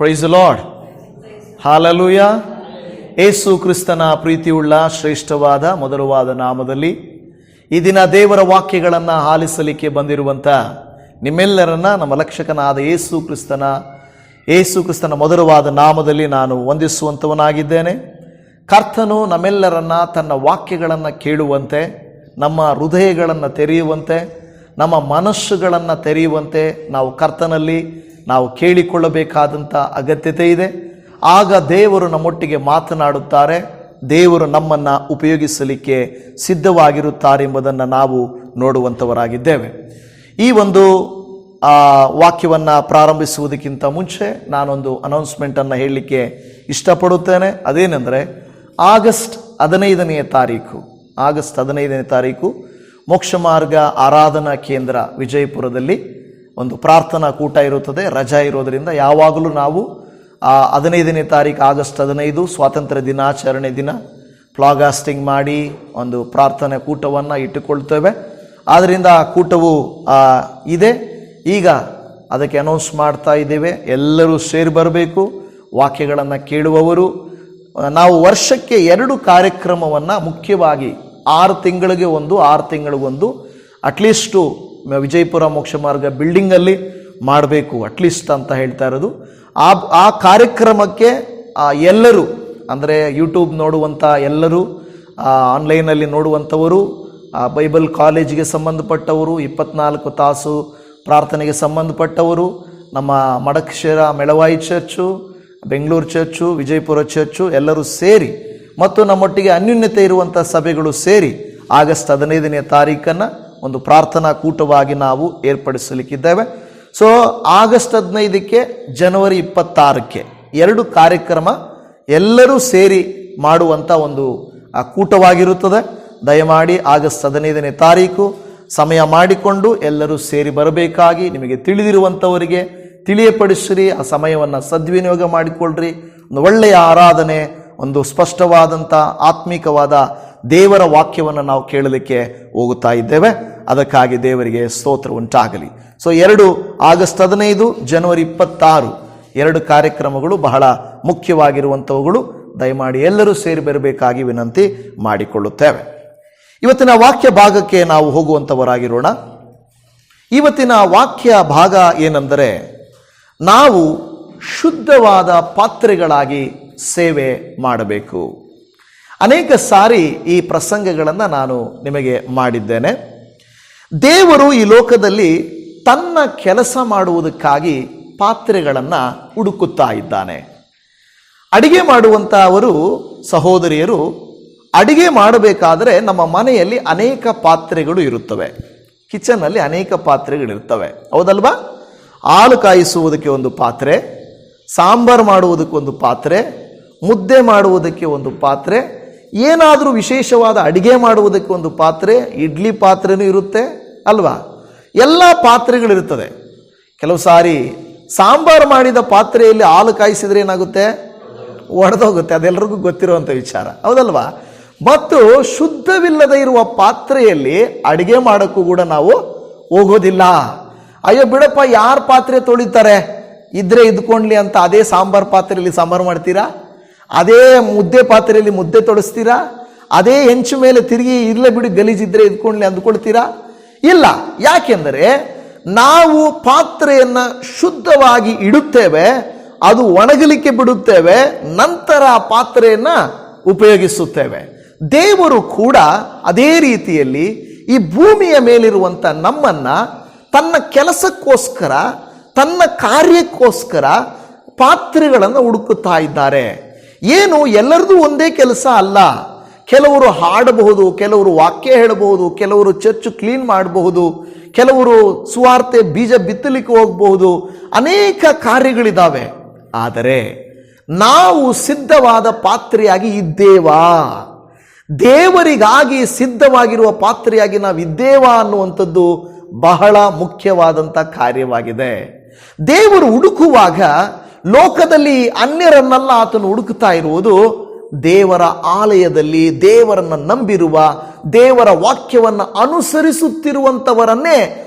Price the lord. Hallelujah. Yesu ಕ್ರಿಸ್ತನ ಪ್ರೀತಿಯುಳ್ಳ ಶ್ರೇಷ್ಠವಾದ ಮಧುರವಾದ ನಾಮದಲ್ಲಿ ಈ ದಿನ ದೇವರ ವಾಕ್ಯಗಳನ್ನು ಆಲಿಸಲಿಕ್ಕೆ ಬಂದಿರುವಂಥ ನಿಮ್ಮೆಲ್ಲರನ್ನ ನಮ್ಮ ರಕ್ಷಕನಾದ ಯೇಸು ಕ್ರಿಸ್ತನ ಮಧುರವಾದ ನಾಮದಲ್ಲಿ ನಾನು ವಂದಿಸುವಂಥವನಾಗಿದ್ದೇನೆ. ಕರ್ತನು ನಮ್ಮೆಲ್ಲರನ್ನ ತನ್ನ ವಾಕ್ಯಗಳನ್ನು ಕೇಳುವಂತೆ, ನಮ್ಮ ಹೃದಯಗಳನ್ನು ತೆರೆಯುವಂತೆ, ನಮ್ಮ ಮನಸ್ಸುಗಳನ್ನು ತೆರೆಯುವಂತೆ ನಾವು ಕರ್ತನಲ್ಲಿ ನಾವು ಕೇಳಿಕೊಳ್ಳಬೇಕಾದಂಥ ಅಗತ್ಯತೆ ಇದೆ. ಆಗ ದೇವರು ನಮ್ಮೊಟ್ಟಿಗೆ ಮಾತನಾಡುತ್ತಾರೆ, ದೇವರು ನಮ್ಮನ್ನು ಉಪಯೋಗಿಸಲಿಕ್ಕೆ ಸಿದ್ಧವಾಗಿರುತ್ತಾರೆ ಎಂಬುದನ್ನು ನಾವು ನೋಡುವಂಥವರಾಗಿದ್ದೇವೆ. ಈ ಒಂದು ವಾಕ್ಯವನ್ನು ಪ್ರಾರಂಭಿಸುವುದಕ್ಕಿಂತ ಮುಂಚೆ ನಾನೊಂದು ಅನೌನ್ಸ್ಮೆಂಟನ್ನು ಹೇಳಲಿಕ್ಕೆ ಇಷ್ಟಪಡುತ್ತೇನೆ. ಅದೇನೆಂದರೆ, ಆಗಸ್ಟ್ 15ನೇ ತಾರೀಕು ಮೋಕ್ಷ ಮಾರ್ಗ ಆರಾಧನಾ ಕೇಂದ್ರ ವಿಜಯಪುರದಲ್ಲಿ ಒಂದು ಪ್ರಾರ್ಥನಾ ಕೂಟ ಇರುತ್ತದೆ. ರಜಾ ಇರೋದರಿಂದ ಯಾವಾಗಲೂ ನಾವು 15ನೇ ತಾರೀಕು ಆಗಸ್ಟ್ 15 ಸ್ವಾತಂತ್ರ್ಯ ದಿನಾಚರಣೆ ದಿನ ಫ್ಲಾಗಾಸ್ಟಿಂಗ್ ಮಾಡಿ ಒಂದು ಪ್ರಾರ್ಥನೆ ಕೂಟವನ್ನು ಇಟ್ಟುಕೊಳ್ತೇವೆ. ಆದ್ದರಿಂದ ಆ ಕೂಟವು ಇದೆ. ಈಗ ಅದಕ್ಕೆ ಅನೌನ್ಸ್ ಮಾಡ್ತಾ ಇದ್ದೇವೆ, ಎಲ್ಲರೂ ಸೇರಿ ಬರಬೇಕು. ವಾಕ್ಯಗಳನ್ನು ಕೇಳುವವರು ನಾವು ವರ್ಷಕ್ಕೆ 2 ಕಾರ್ಯಕ್ರಮವನ್ನು ಮುಖ್ಯವಾಗಿ 6 ತಿಂಗಳಿಗೊಂದು ಅಟ್ಲೀಸ್ಟು ವಿಜಯಪುರ ಮೋಕ್ಷ ಮಾರ್ಗ ಬಿಲ್ಡಿಂಗಲ್ಲಿ ಮಾಡಬೇಕು, ಅಟ್ಲೀಸ್ಟ್ ಅಂತ ಹೇಳ್ತಾ ಇರೋದು. ಆ ಕಾರ್ಯಕ್ರಮಕ್ಕೆ ಎಲ್ಲರೂ, ಅಂದರೆ ಯೂಟ್ಯೂಬ್ ನೋಡುವಂಥ ಎಲ್ಲರೂ, ಆನ್ಲೈನಲ್ಲಿ ನೋಡುವಂಥವರು, ಬೈಬಲ್ ಕಾಲೇಜಿಗೆ ಸಂಬಂಧಪಟ್ಟವರು, 24 ತಾಸು ಪ್ರಾರ್ಥನೆಗೆ ಸಂಬಂಧಪಟ್ಟವರು, ನಮ್ಮ Madakasira Melavayi church, Bengaluru church, Vijayapura church ಎಲ್ಲರೂ ಸೇರಿ, ಮತ್ತು ನಮ್ಮೊಟ್ಟಿಗೆ ಅನ್ಯೂನ್ಯತೆ ಇರುವಂಥ ಸಭೆಗಳು ಸೇರಿ ಆಗಸ್ಟ್ 15ನೇ ತಾರೀಕನ್ನು ಒಂದು ಪ್ರಾರ್ಥನಾ ಕೂಟವಾಗಿ ನಾವು ಏರ್ಪಡಿಸಲಿಕ್ಕಿದ್ದೇವೆ. ಸೊ ಆಗಸ್ಟ್ 15ಕ್ಕೆ ಜನವರಿ 26ಕ್ಕೆ 2 ಕಾರ್ಯಕ್ರಮ ಎಲ್ಲರೂ ಸೇರಿ ಮಾಡುವಂಥ ಒಂದು ಕೂಟವಾಗಿರುತ್ತದೆ. ದಯಮಾಡಿ ಆಗಸ್ಟ್ 15ನೇ ತಾರೀಕು ಸಮಯ ಮಾಡಿಕೊಂಡು ಎಲ್ಲರೂ ಸೇರಿ ಬರಬೇಕಾಗಿ ನಿಮಗೆ ತಿಳಿದಿರುವಂಥವರಿಗೆ ತಿಳಿಯಪಡಿಸಿರಿ. ಆ ಸಮಯವನ್ನು ಸದ್ವಿನಿಯೋಗ ಮಾಡಿಕೊಳ್ಳ್ರಿ. ಒಂದು ಒಳ್ಳೆಯ ಆರಾಧನೆ, ಒಂದು ಸ್ಪಷ್ಟವಾದಂಥ ಆತ್ಮಿಕವಾದ ದೇವರ ವಾಕ್ಯವನ್ನು ನಾವು ಕೇಳಲಿಕ್ಕೆ ಹೋಗುತ್ತಾ ಇದ್ದೇವೆ. ಅದಕ್ಕಾಗಿ ದೇವರಿಗೆ ಸ್ತೋತ್ರ ಉಂಟಾಗಲಿ. ಸೊ 2 ಆಗಸ್ಟ್ 15, ಜನವರಿ 26 2 ಕಾರ್ಯಕ್ರಮಗಳು ಬಹಳ ಮುಖ್ಯವಾಗಿರುವಂಥವುಗಳು. ದಯಮಾಡಿ ಎಲ್ಲರೂ ಸೇರಿ ಬರಬೇಕಾಗಿ ವಿನಂತಿ ಮಾಡಿಕೊಳ್ಳುತ್ತೇವೆ. ಇವತ್ತಿನ ವಾಕ್ಯ ಭಾಗಕ್ಕೆ ನಾವು ಹೋಗುವಂಥವರಾಗಿರೋಣ. ಇವತ್ತಿನ ವಾಕ್ಯ ಭಾಗ ಏನೆಂದರೆ, ನಾವು ಶುದ್ಧವಾದ ಪಾತ್ರೆಗಳಾಗಿ ಸೇವೆ ಮಾಡಬೇಕು. ಅನೇಕ ಸಾರಿ ಈ ಪ್ರಸಂಗಗಳನ್ನು ನಾನು ನಿಮಗೆ ಮಾಡಿದ್ದೇನೆ. ದೇವರು ಈ ಲೋಕದಲ್ಲಿ ತನ್ನ ಕೆಲಸ ಮಾಡುವುದಕ್ಕಾಗಿ ಪಾತ್ರೆಗಳನ್ನು ಹುಡುಕುತ್ತಾ ಇದ್ದಾನೆ. ಅಡಿಗೆ ಮಾಡುವಂಥವರು ಸಹೋದರಿಯರು, ಅಡಿಗೆ ಮಾಡಬೇಕಾದರೆ ನಮ್ಮ ಮನೆಯಲ್ಲಿ ಅನೇಕ ಪಾತ್ರೆಗಳು ಇರುತ್ತವೆ. ಕಿಚನ್ನಲ್ಲಿ ಅನೇಕ ಪಾತ್ರೆಗಳಿರ್ತವೆ, ಹೌದಲ್ವಾ? ಹಾಲು ಕಾಯಿಸುವುದಕ್ಕೆ ಒಂದು ಪಾತ್ರೆ, ಸಾಂಬಾರು ಮಾಡುವುದಕ್ಕೆ ಒಂದು ಪಾತ್ರೆ, ಮುದ್ದೆ ಮಾಡುವುದಕ್ಕೆ ಒಂದು ಪಾತ್ರೆ, ಏನಾದರೂ ವಿಶೇಷವಾದ ಅಡಿಗೆ ಮಾಡುವುದಕ್ಕೆ ಒಂದು ಪಾತ್ರೆ, ಇಡ್ಲಿ ಪಾತ್ರೆನೂ ಇರುತ್ತೆ ಅಲ್ವಾ? ಎಲ್ಲ ಪಾತ್ರೆಗಳಿರ್ತದೆ. ಕೆಲವು ಸಾರಿ ಸಾಂಬಾರು ಮಾಡಿದ ಪಾತ್ರೆಯಲ್ಲಿ ಹಾಲು ಕಾಯಿಸಿದ್ರೆ ಏನಾಗುತ್ತೆ? ಒಡೆದೋಗುತ್ತೆ. ಅದೆಲ್ಲರಿಗೂ ಗೊತ್ತಿರುವಂಥ ವಿಚಾರ, ಹೌದಲ್ವಾ? ಮತ್ತು ಶುದ್ಧವಿಲ್ಲದೆ ಇರುವ ಪಾತ್ರೆಯಲ್ಲಿ ಅಡಿಗೆ ಮಾಡೋಕ್ಕೂ ಕೂಡ ನಾವು ಹೋಗೋದಿಲ್ಲ. ಅಯ್ಯೋ ಬಿಡಪ್ಪ, ಯಾರು ಪಾತ್ರೆ ತೊಳಿತಾರೆ, ಇದ್ರೆ ಇದ್ಕೊಂಡ್ಲಿ ಅಂತ ಅದೇ ಸಾಂಬಾರು ಪಾತ್ರೆಯಲ್ಲಿ ಸಾಂಬಾರು ಮಾಡ್ತೀರಾ? ಅದೇ ಮುದ್ದೆ ಪಾತ್ರೆಯಲ್ಲಿ ಮುದ್ದೆ ತೊಳಸ್ತೀರಾ? ಅದೇ ಹೆಂಚು ಮೇಲೆ ತಿರುಗಿ ಇರಲೇ ಬಿಡಿ ಗಲೀಜಿದ್ರೆ ಇದ್ಕೊಂಡ್ಲಿ ಅಂದ್ಕೊಳ್ತೀರಾ? ಇಲ್ಲ. ಯಾಕೆಂದರೆ ನಾವು ಪಾತ್ರೆಯನ್ನು ಶುದ್ಧವಾಗಿ ಇಡುತ್ತೇವೆ, ಅದು ಒಣಗಲಿಕ್ಕೆ ಬಿಡುತ್ತೇವೆ, ನಂತರ ಆ ಪಾತ್ರೆಯನ್ನು ಉಪಯೋಗಿಸುತ್ತೇವೆ. ದೇವರು ಕೂಡ ಅದೇ ರೀತಿಯಲ್ಲಿ ಈ ಭೂಮಿಯ ಮೇಲಿರುವಂಥ ನಮ್ಮನ್ನು ತನ್ನ ಕೆಲಸಕ್ಕೋಸ್ಕರ, ತನ್ನ ಕಾರ್ಯಕ್ಕೋಸ್ಕರ ಪಾತ್ರೆಗಳನ್ನು ಹುಡುಕುತ್ತಾ ಇದ್ದಾರೆ. ಏನು, ಎಲ್ಲರದು ಒಂದೇ ಕೆಲಸ ಅಲ್ಲ. ಕೆಲವರು ಹಾಡಬಹುದು, ಕೆಲವರು ವಾಕ್ಯ ಹೇಳಬಹುದು, ಕೆಲವರು ಚರ್ಚ್ ಕ್ಲೀನ್ ಮಾಡಬಹುದು, ಕೆಲವರು ಸುವಾರ್ತೆ ಬೀಜ ಬಿತ್ತಲಿಕ್ಕೆ ಹೋಗಬಹುದು, ಅನೇಕ ಕಾರ್ಯಗಳಿದ್ದಾವೆ. ಆದರೆ ನಾವು ಸಿದ್ಧವಾದ ಪಾತ್ರೆಯಾಗಿ ಇದ್ದೇವಾ? ದೇವರಿಗಾಗಿ ಸಿದ್ಧವಾಗಿರುವ ಪಾತ್ರೆಯಾಗಿ ನಾವು ಇದ್ದೇವಾ ಅನ್ನುವಂಥದ್ದು ಬಹಳ ಮುಖ್ಯವಾದಂಥ ಕಾರ್ಯವಾಗಿದೆ. ದೇವರು ಹುಡುಕುವಾಗ ಲೋಕದಲ್ಲಿ ಅನ್ಯರನ್ನೆಲ್ಲ ಆತನು ಹುಡುಕುತ್ತಾ ಇರುವುದು ದೇವರ ಆಲಯದಲ್ಲಿ ದೇವರನ್ನು ನಂಬಿರುವ, ದೇವರ ವಾಕ್ಯವನ್ನು ಅನುಸರಿಸುತ್ತಿರುವಂಥವರನ್ನೇ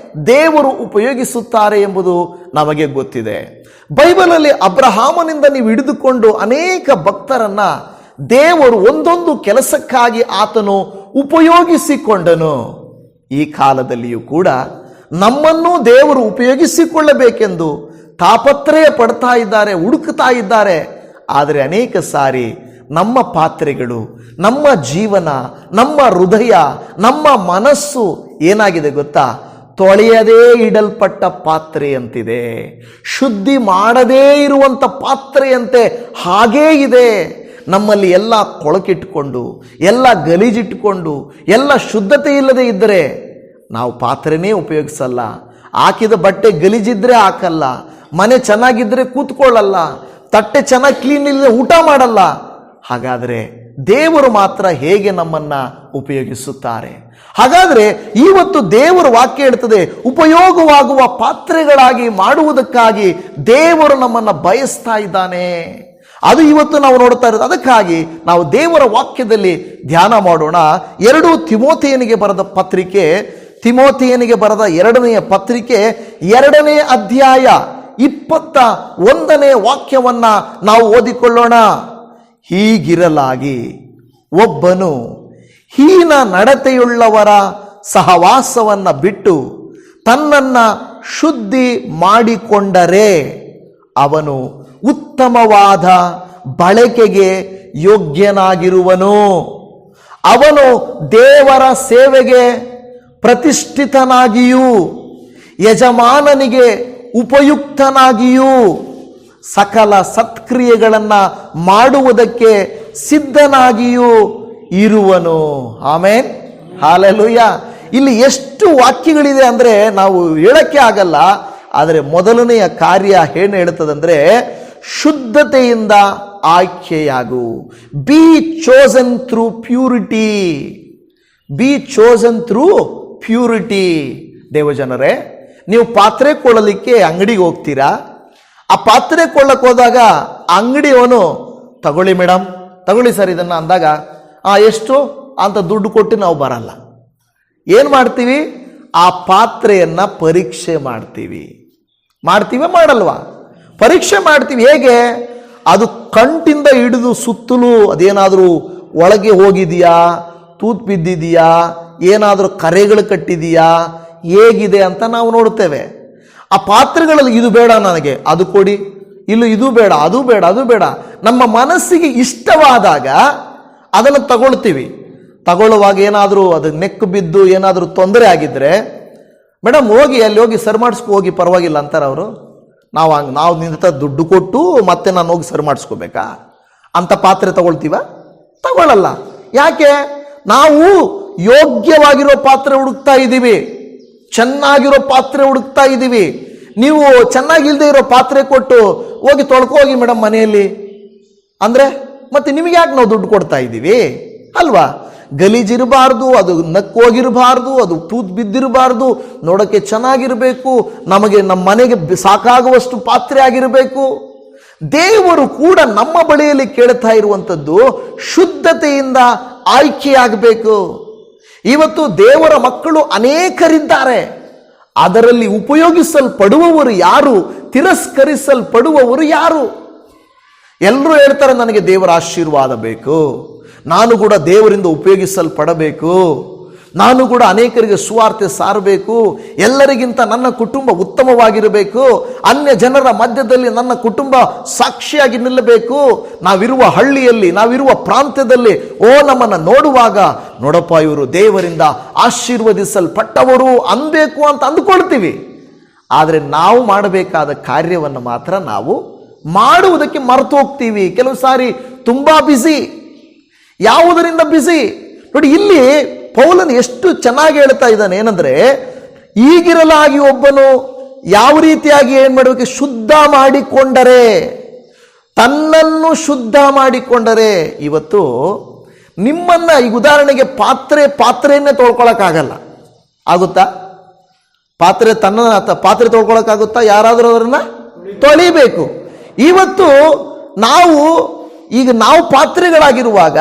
ದೇವರು ಉಪಯೋಗಿಸುತ್ತಾರೆ ಎಂಬುದು ನಮಗೆ ಗೊತ್ತಿದೆ. ಬೈಬಲಲ್ಲಿ ಅಬ್ರಹಾಮನಿಂದ ನೀವು ಹಿಡಿದುಕೊಂಡು ಅನೇಕ ಭಕ್ತರನ್ನ ದೇವರು ಒಂದೊಂದು ಕೆಲಸಕ್ಕಾಗಿ ಆತನು ಉಪಯೋಗಿಸಿಕೊಂಡನು. ಈ ಕಾಲದಲ್ಲಿಯೂ ಕೂಡ ನಮ್ಮನ್ನು ದೇವರು ಉಪಯೋಗಿಸಿಕೊಳ್ಳಬೇಕೆಂದು ತಾಪತ್ರಯ ಪಡ್ತಾ ಇದ್ದಾರೆ, ಹುಡುಕ್ತಾ ಇದ್ದಾರೆ. ಆದರೆ ಅನೇಕ ಸಾರಿ ನಮ್ಮ ಪಾತ್ರೆಗಳು, ನಮ್ಮ ಜೀವನ, ನಮ್ಮ ಹೃದಯ, ನಮ್ಮ ಮನಸ್ಸು ಏನಾಗಿದೆ ಗೊತ್ತಾ? ತೊಳೆಯದೇ ಇಡಲ್ಪಟ್ಟ ಪಾತ್ರೆಯಂತಿದೆ, ಶುದ್ಧಿ ಮಾಡದೇ ಇರುವಂಥ ಪಾತ್ರೆಯಂತೆ ಹಾಗೇ ಇದೆ. ನಮ್ಮಲ್ಲಿ ಎಲ್ಲ ಕೊಳಕಿಟ್ಕೊಂಡು, ಎಲ್ಲ ಗಲೀಜಿಟ್ಕೊಂಡು, ಎಲ್ಲ ಶುದ್ಧತೆ ಇಲ್ಲದೆ ಇದ್ದರೆ ನಾವು ಪಾತ್ರೆನೇ ಉಪಯೋಗಿಸಲ್ಲ. ಹಾಕಿದ ಬಟ್ಟೆ ಗಲೀಜಿದ್ರೆ ಹಾಕಲ್ಲ, ಮನೆ ಚೆನ್ನಾಗಿದ್ದರೆ ಕೂತ್ಕೊಳ್ಳಲ್ಲ, ತಟ್ಟೆ ಚೆನ್ನಾಗಿ ಕ್ಲೀನ್ ಇಲ್ಲದೆ ಊಟ ಮಾಡಲ್ಲ. ಹಾಗಾದರೆ ದೇವರು ಮಾತ್ರ ಹೇಗೆ ನಮ್ಮನ್ನ ಉಪಯೋಗಿಸುತ್ತಾರೆ? ಹಾಗಾದರೆ ಇವತ್ತು ದೇವರ ವಾಕ್ಯ ಹೇಳ್ತದೆ, ಉಪಯೋಗವಾಗುವ ಪಾತ್ರೆಗಳಾಗಿ ಮಾಡುವುದಕ್ಕಾಗಿ ದೇವರು ನಮ್ಮನ್ನು ಬಯಸ್ತಾ ಇದ್ದಾನೆ. ಅದು ಇವತ್ತು ನಾವು ನೋಡ್ತಾ ಇರೋದು. ಅದಕ್ಕಾಗಿ ನಾವು ದೇವರ ವಾಕ್ಯದಲ್ಲಿ ಧ್ಯಾನ ಮಾಡೋಣ. 2 ತಿಮೋಥೆಯನಿಗೆ ಬರೆದ ಪತ್ರಿಕೆ, ತಿಮೋಥೆಯನಿಗೆ ಬರೆದ 2ನೇ ಪತ್ರಿಕೆ 2ನೇ ಅಧ್ಯಾಯ 21ನೇ ವಾಕ್ಯವನ್ನ ನಾವು ಓದಿಕೊಳ್ಳೋಣ. ಹೀಗಿರಲಾಗಿ ಒಬ್ಬನು ಹೀನ ನಡತೆಯುಳ್ಳವರ ಸಹವಾಸವನ್ನ ಬಿಟ್ಟು ತನ್ನನ್ನ ಶುದ್ಧಿ ಮಾಡಿಕೊಂಡರೆ ಅವನು ಉತ್ತಮವಾದ ಬಳಕೆಗೆ ಯೋಗ್ಯನಾಗಿರುವನು. ಅವನು ದೇವರ ಸೇವೆಗೆ ಪ್ರತಿಷ್ಠಿತನಾಗಿಯೂ ಯಜಮಾನನಿಗೆ ಉಪಯುಕ್ತನಾಗಿಯೂ ಸಕಲ ಸತ್ಕ್ರಿಯೆಗಳನ್ನು ಮಾಡುವುದಕ್ಕೆ ಸಿದ್ಧನಾಗಿಯೂ ಇರುವನು. Amen, hallelujah. ಇಲ್ಲಿ ಎಷ್ಟು ವಾಕ್ಯಗಳಿದೆ ಅಂದರೆ ನಾವು ಹೇಳಕ್ಕೆ ಆಗಲ್ಲ. ಆದರೆ ಮೊದಲನೆಯ ಕಾರ್ಯ ಏನು ಹೇಳ್ತದಂದ್ರೆ, ಶುದ್ಧತೆಯಿಂದ ಆಯ್ಕೆಯಾಗು. Be chosen through purity. Be chosen through purity. ದೇವಜನರೇ, ನೀವು ಪಾತ್ರೆ ಕೊಳ್ಳಲಿಕ್ಕೆ ಅಂಗಡಿಗೆ ಹೋಗ್ತೀರಾ. ಆ ಪಾತ್ರೆ ಕೊಳ್ಳಕ್ಕೆ ಹೋದಾಗ ಅಂಗಡಿಯವನು ತಗೊಳ್ಳಿ ಮೇಡಮ್, ತಗೊಳ್ಳಿ ಸರ್ ಇದನ್ನು ಅಂದಾಗ ಎಷ್ಟು ಅಂತ ದುಡ್ಡು ಕೊಟ್ಟು ನಾವು ಬರಲ್ಲ. ಏನು ಮಾಡ್ತೀವಿ? ಆ ಪಾತ್ರೆಯನ್ನು ಪರೀಕ್ಷೆ ಮಾಡ್ತೀವಿ. ಮಾಡಲ್ವಾ? ಪರೀಕ್ಷೆ ಮಾಡ್ತೀವಿ. ಹೇಗೆ? ಅದು ಕಂಟಿಂದ ಹಿಡಿದು ಸುತ್ತಲೂ ಅದೇನಾದರೂ ಒಳಗೆ ಹೋಗಿದೆಯಾ, ತೂತು ಬಿದ್ದಿದೆಯಾ, ಏನಾದರೂ ಕರೆಗಳು ಕಟ್ಟಿದೆಯಾ, ಹೇಗಿದೆ ಅಂತ ನಾವು ನೋಡ್ತೇವೆ. ಆ ಪಾತ್ರೆಗಳಲ್ಲಿ ಇದು ಬೇಡ ನನಗೆ, ಅದು ಕೊಡಿ, ಇಲ್ಲ ಇದು ಬೇಡ, ಅದು ಬೇಡ, ಅದು ಬೇಡ. ನಮ್ಮ ಮನಸ್ಸಿಗೆ ಇಷ್ಟವಾದಾಗ ಅದನ್ನು ತಗೊಳ್ತೀವಿ. ತಗೊಳ್ಳುವಾಗ ಏನಾದರೂ ಅದು ನೆಕ್ಕು ಬಿದ್ದು ಏನಾದರೂ ತೊಂದರೆ ಆಗಿದ್ರೆ, ಮೇಡಮ್ ಹೋಗಿ ಅಲ್ಲಿ ಹೋಗಿ ಸರಿ ಮಾಡಿಸ್ಕೊ ಹೋಗಿ, ಪರವಾಗಿಲ್ಲ ಅಂತಾರೆ ಅವರು. ನಾವು ನಿಂತ ದುಡ್ಡು ಕೊಟ್ಟು ಮತ್ತೆ ನಾನು ಹೋಗಿ ಸರಿ ಮಾಡಿಸ್ಕೋಬೇಕಾ ಅಂತ ಪಾತ್ರೆ ತಗೊಳ್ತೀವ? ತಗೊಳ್ಳಲ್ಲ. ಯಾಕೆ? ನಾವು ಯೋಗ್ಯವಾಗಿರೋ ಪಾತ್ರೆ ಹುಡುಕ್ತಾ ಇದ್ದೀವಿ, ಚೆನ್ನಾಗಿರೋ ಪಾತ್ರೆ ಹುಡುಕ್ತಾ ಇದ್ದೀವಿ. ನೀವು ಚೆನ್ನಾಗಿಲ್ಲದೆ ಇರೋ ಪಾತ್ರೆ ಕೊಟ್ಟು ಹೋಗಿ ತೊಳ್ಕೋಗಿ ಮೇಡಮ್ ಮನೆಯಲ್ಲಿ ಅಂದರೆ ಮತ್ತೆ ನಿಮಗೆ ಯಾಕೆ ನಾವು ದುಡ್ಡು ಕೊಡ್ತಾ ಇದ್ದೀವಿ ಅಲ್ವಾ? ಗಲೀಜಿರಬಾರ್ದು, ಅದು ನಕ್ಕೋಗಿರಬಾರ್ದು, ಅದು ತೂತು ಬಿದ್ದಿರಬಾರ್ದು, ನೋಡೋಕ್ಕೆ ಚೆನ್ನಾಗಿರಬೇಕು, ನಮಗೆ ನಮ್ಮ ಮನೆಗೆ ಸಾಕಾಗುವಷ್ಟು ಪಾತ್ರೆ ಆಗಿರಬೇಕು. ದೇವರು ಕೂಡ ನಮ್ಮ ಬಳಿಯಲ್ಲಿ ಕೇಳ್ತಾ ಇರುವಂಥದ್ದು ಶುದ್ಧತೆಯಿಂದ ಆಯ್ಕೆಯಾಗಬೇಕು. ಇವತ್ತು ದೇವರ ಮಕ್ಕಳು ಅನೇಕರಿದ್ದಾರೆ. ಅದರಲ್ಲಿ ಉಪಯೋಗಿಸಲ್ಪಡುವವರು ಯಾರು? ತಿರಸ್ಕರಿಸಲ್ಪಡುವವರು ಯಾರು? ಎಲ್ಲರೂ ಹೇಳ್ತಾರೆ ನನಗೆ ದೇವರ ಆಶೀರ್ವಾದ ಬೇಕು, ನಾನು ಕೂಡ ದೇವರಿಂದ ಉಪಯೋಗಿಸಲ್ಪಡಬೇಕು, ನಾನು ಕೂಡ ಅನೇಕರಿಗೆ ಸುವಾರ್ತೆ ಸಾರಬೇಕು, ಎಲ್ಲರಿಗಿಂತ ನನ್ನ ಕುಟುಂಬ ಉತ್ತಮವಾಗಿರಬೇಕು, ಅನ್ಯ ಜನರ ಮಧ್ಯದಲ್ಲಿ ನನ್ನ ಕುಟುಂಬ ಸಾಕ್ಷಿಯಾಗಿ ನಿಲ್ಲಬೇಕು, ನಾವಿರುವ ಹಳ್ಳಿಯಲ್ಲಿ, ನಾವಿರುವ ಪ್ರಾಂತ್ಯದಲ್ಲಿ ನಮ್ಮನ್ನು ನೋಡುವಾಗ ನೋಡಪ್ಪ ಇವರು ದೇವರಿಂದ ಆಶೀರ್ವದಿಸಲ್ಪಟ್ಟವರು ಅನ್ಬೇಕು ಅಂತ ಅಂದುಕೊಳ್ತೀವಿ. ಆದರೆ ನಾವು ಮಾಡಬೇಕಾದ ಕಾರ್ಯವನ್ನು ಮಾತ್ರ ನಾವು ಮಾಡುವುದಕ್ಕೆ ಮರೆತು ಹೋಗ್ತೀವಿ. ಕೆಲವು ಸಾರಿ ತುಂಬಾ ಬಿಸಿ. ಯಾವುದರಿಂದ ಬಿಸಿ? ನೋಡಿ, ಇಲ್ಲಿ ಪೌಲನು ಎಷ್ಟು ಚೆನ್ನಾಗಿ ಹೇಳ್ತಾ ಇದ್ದಾನೆ. ಏನಂದ್ರೆ, ಈಗಿರಲಾಗಿ ಒಬ್ಬನು ಯಾವ ರೀತಿಯಾಗಿ ಏನ್ ಮಾಡಬೇಕು? ಶುದ್ಧ ಮಾಡಿಕೊಂಡರೆ, ತನ್ನನ್ನು ಶುದ್ಧ ಮಾಡಿಕೊಂಡರೆ. ಇವತ್ತು ನಿಮ್ಮನ್ನ ಈಗ ಉದಾಹರಣೆಗೆ ಪಾತ್ರೆಯನ್ನೇ ತೊಳ್ಕೊಳಕ್ಕಾಗಲ್ಲ, ಆಗುತ್ತಾ? ಪಾತ್ರೆ ತೊಳ್ಕೊಳಕ್ಕಾಗುತ್ತಾ? ಯಾರಾದರೂ ಅದನ್ನ ತೊಳಿಬೇಕು. ಇವತ್ತು ನಾವು ಪಾತ್ರೆಗಳಾಗಿರುವಾಗ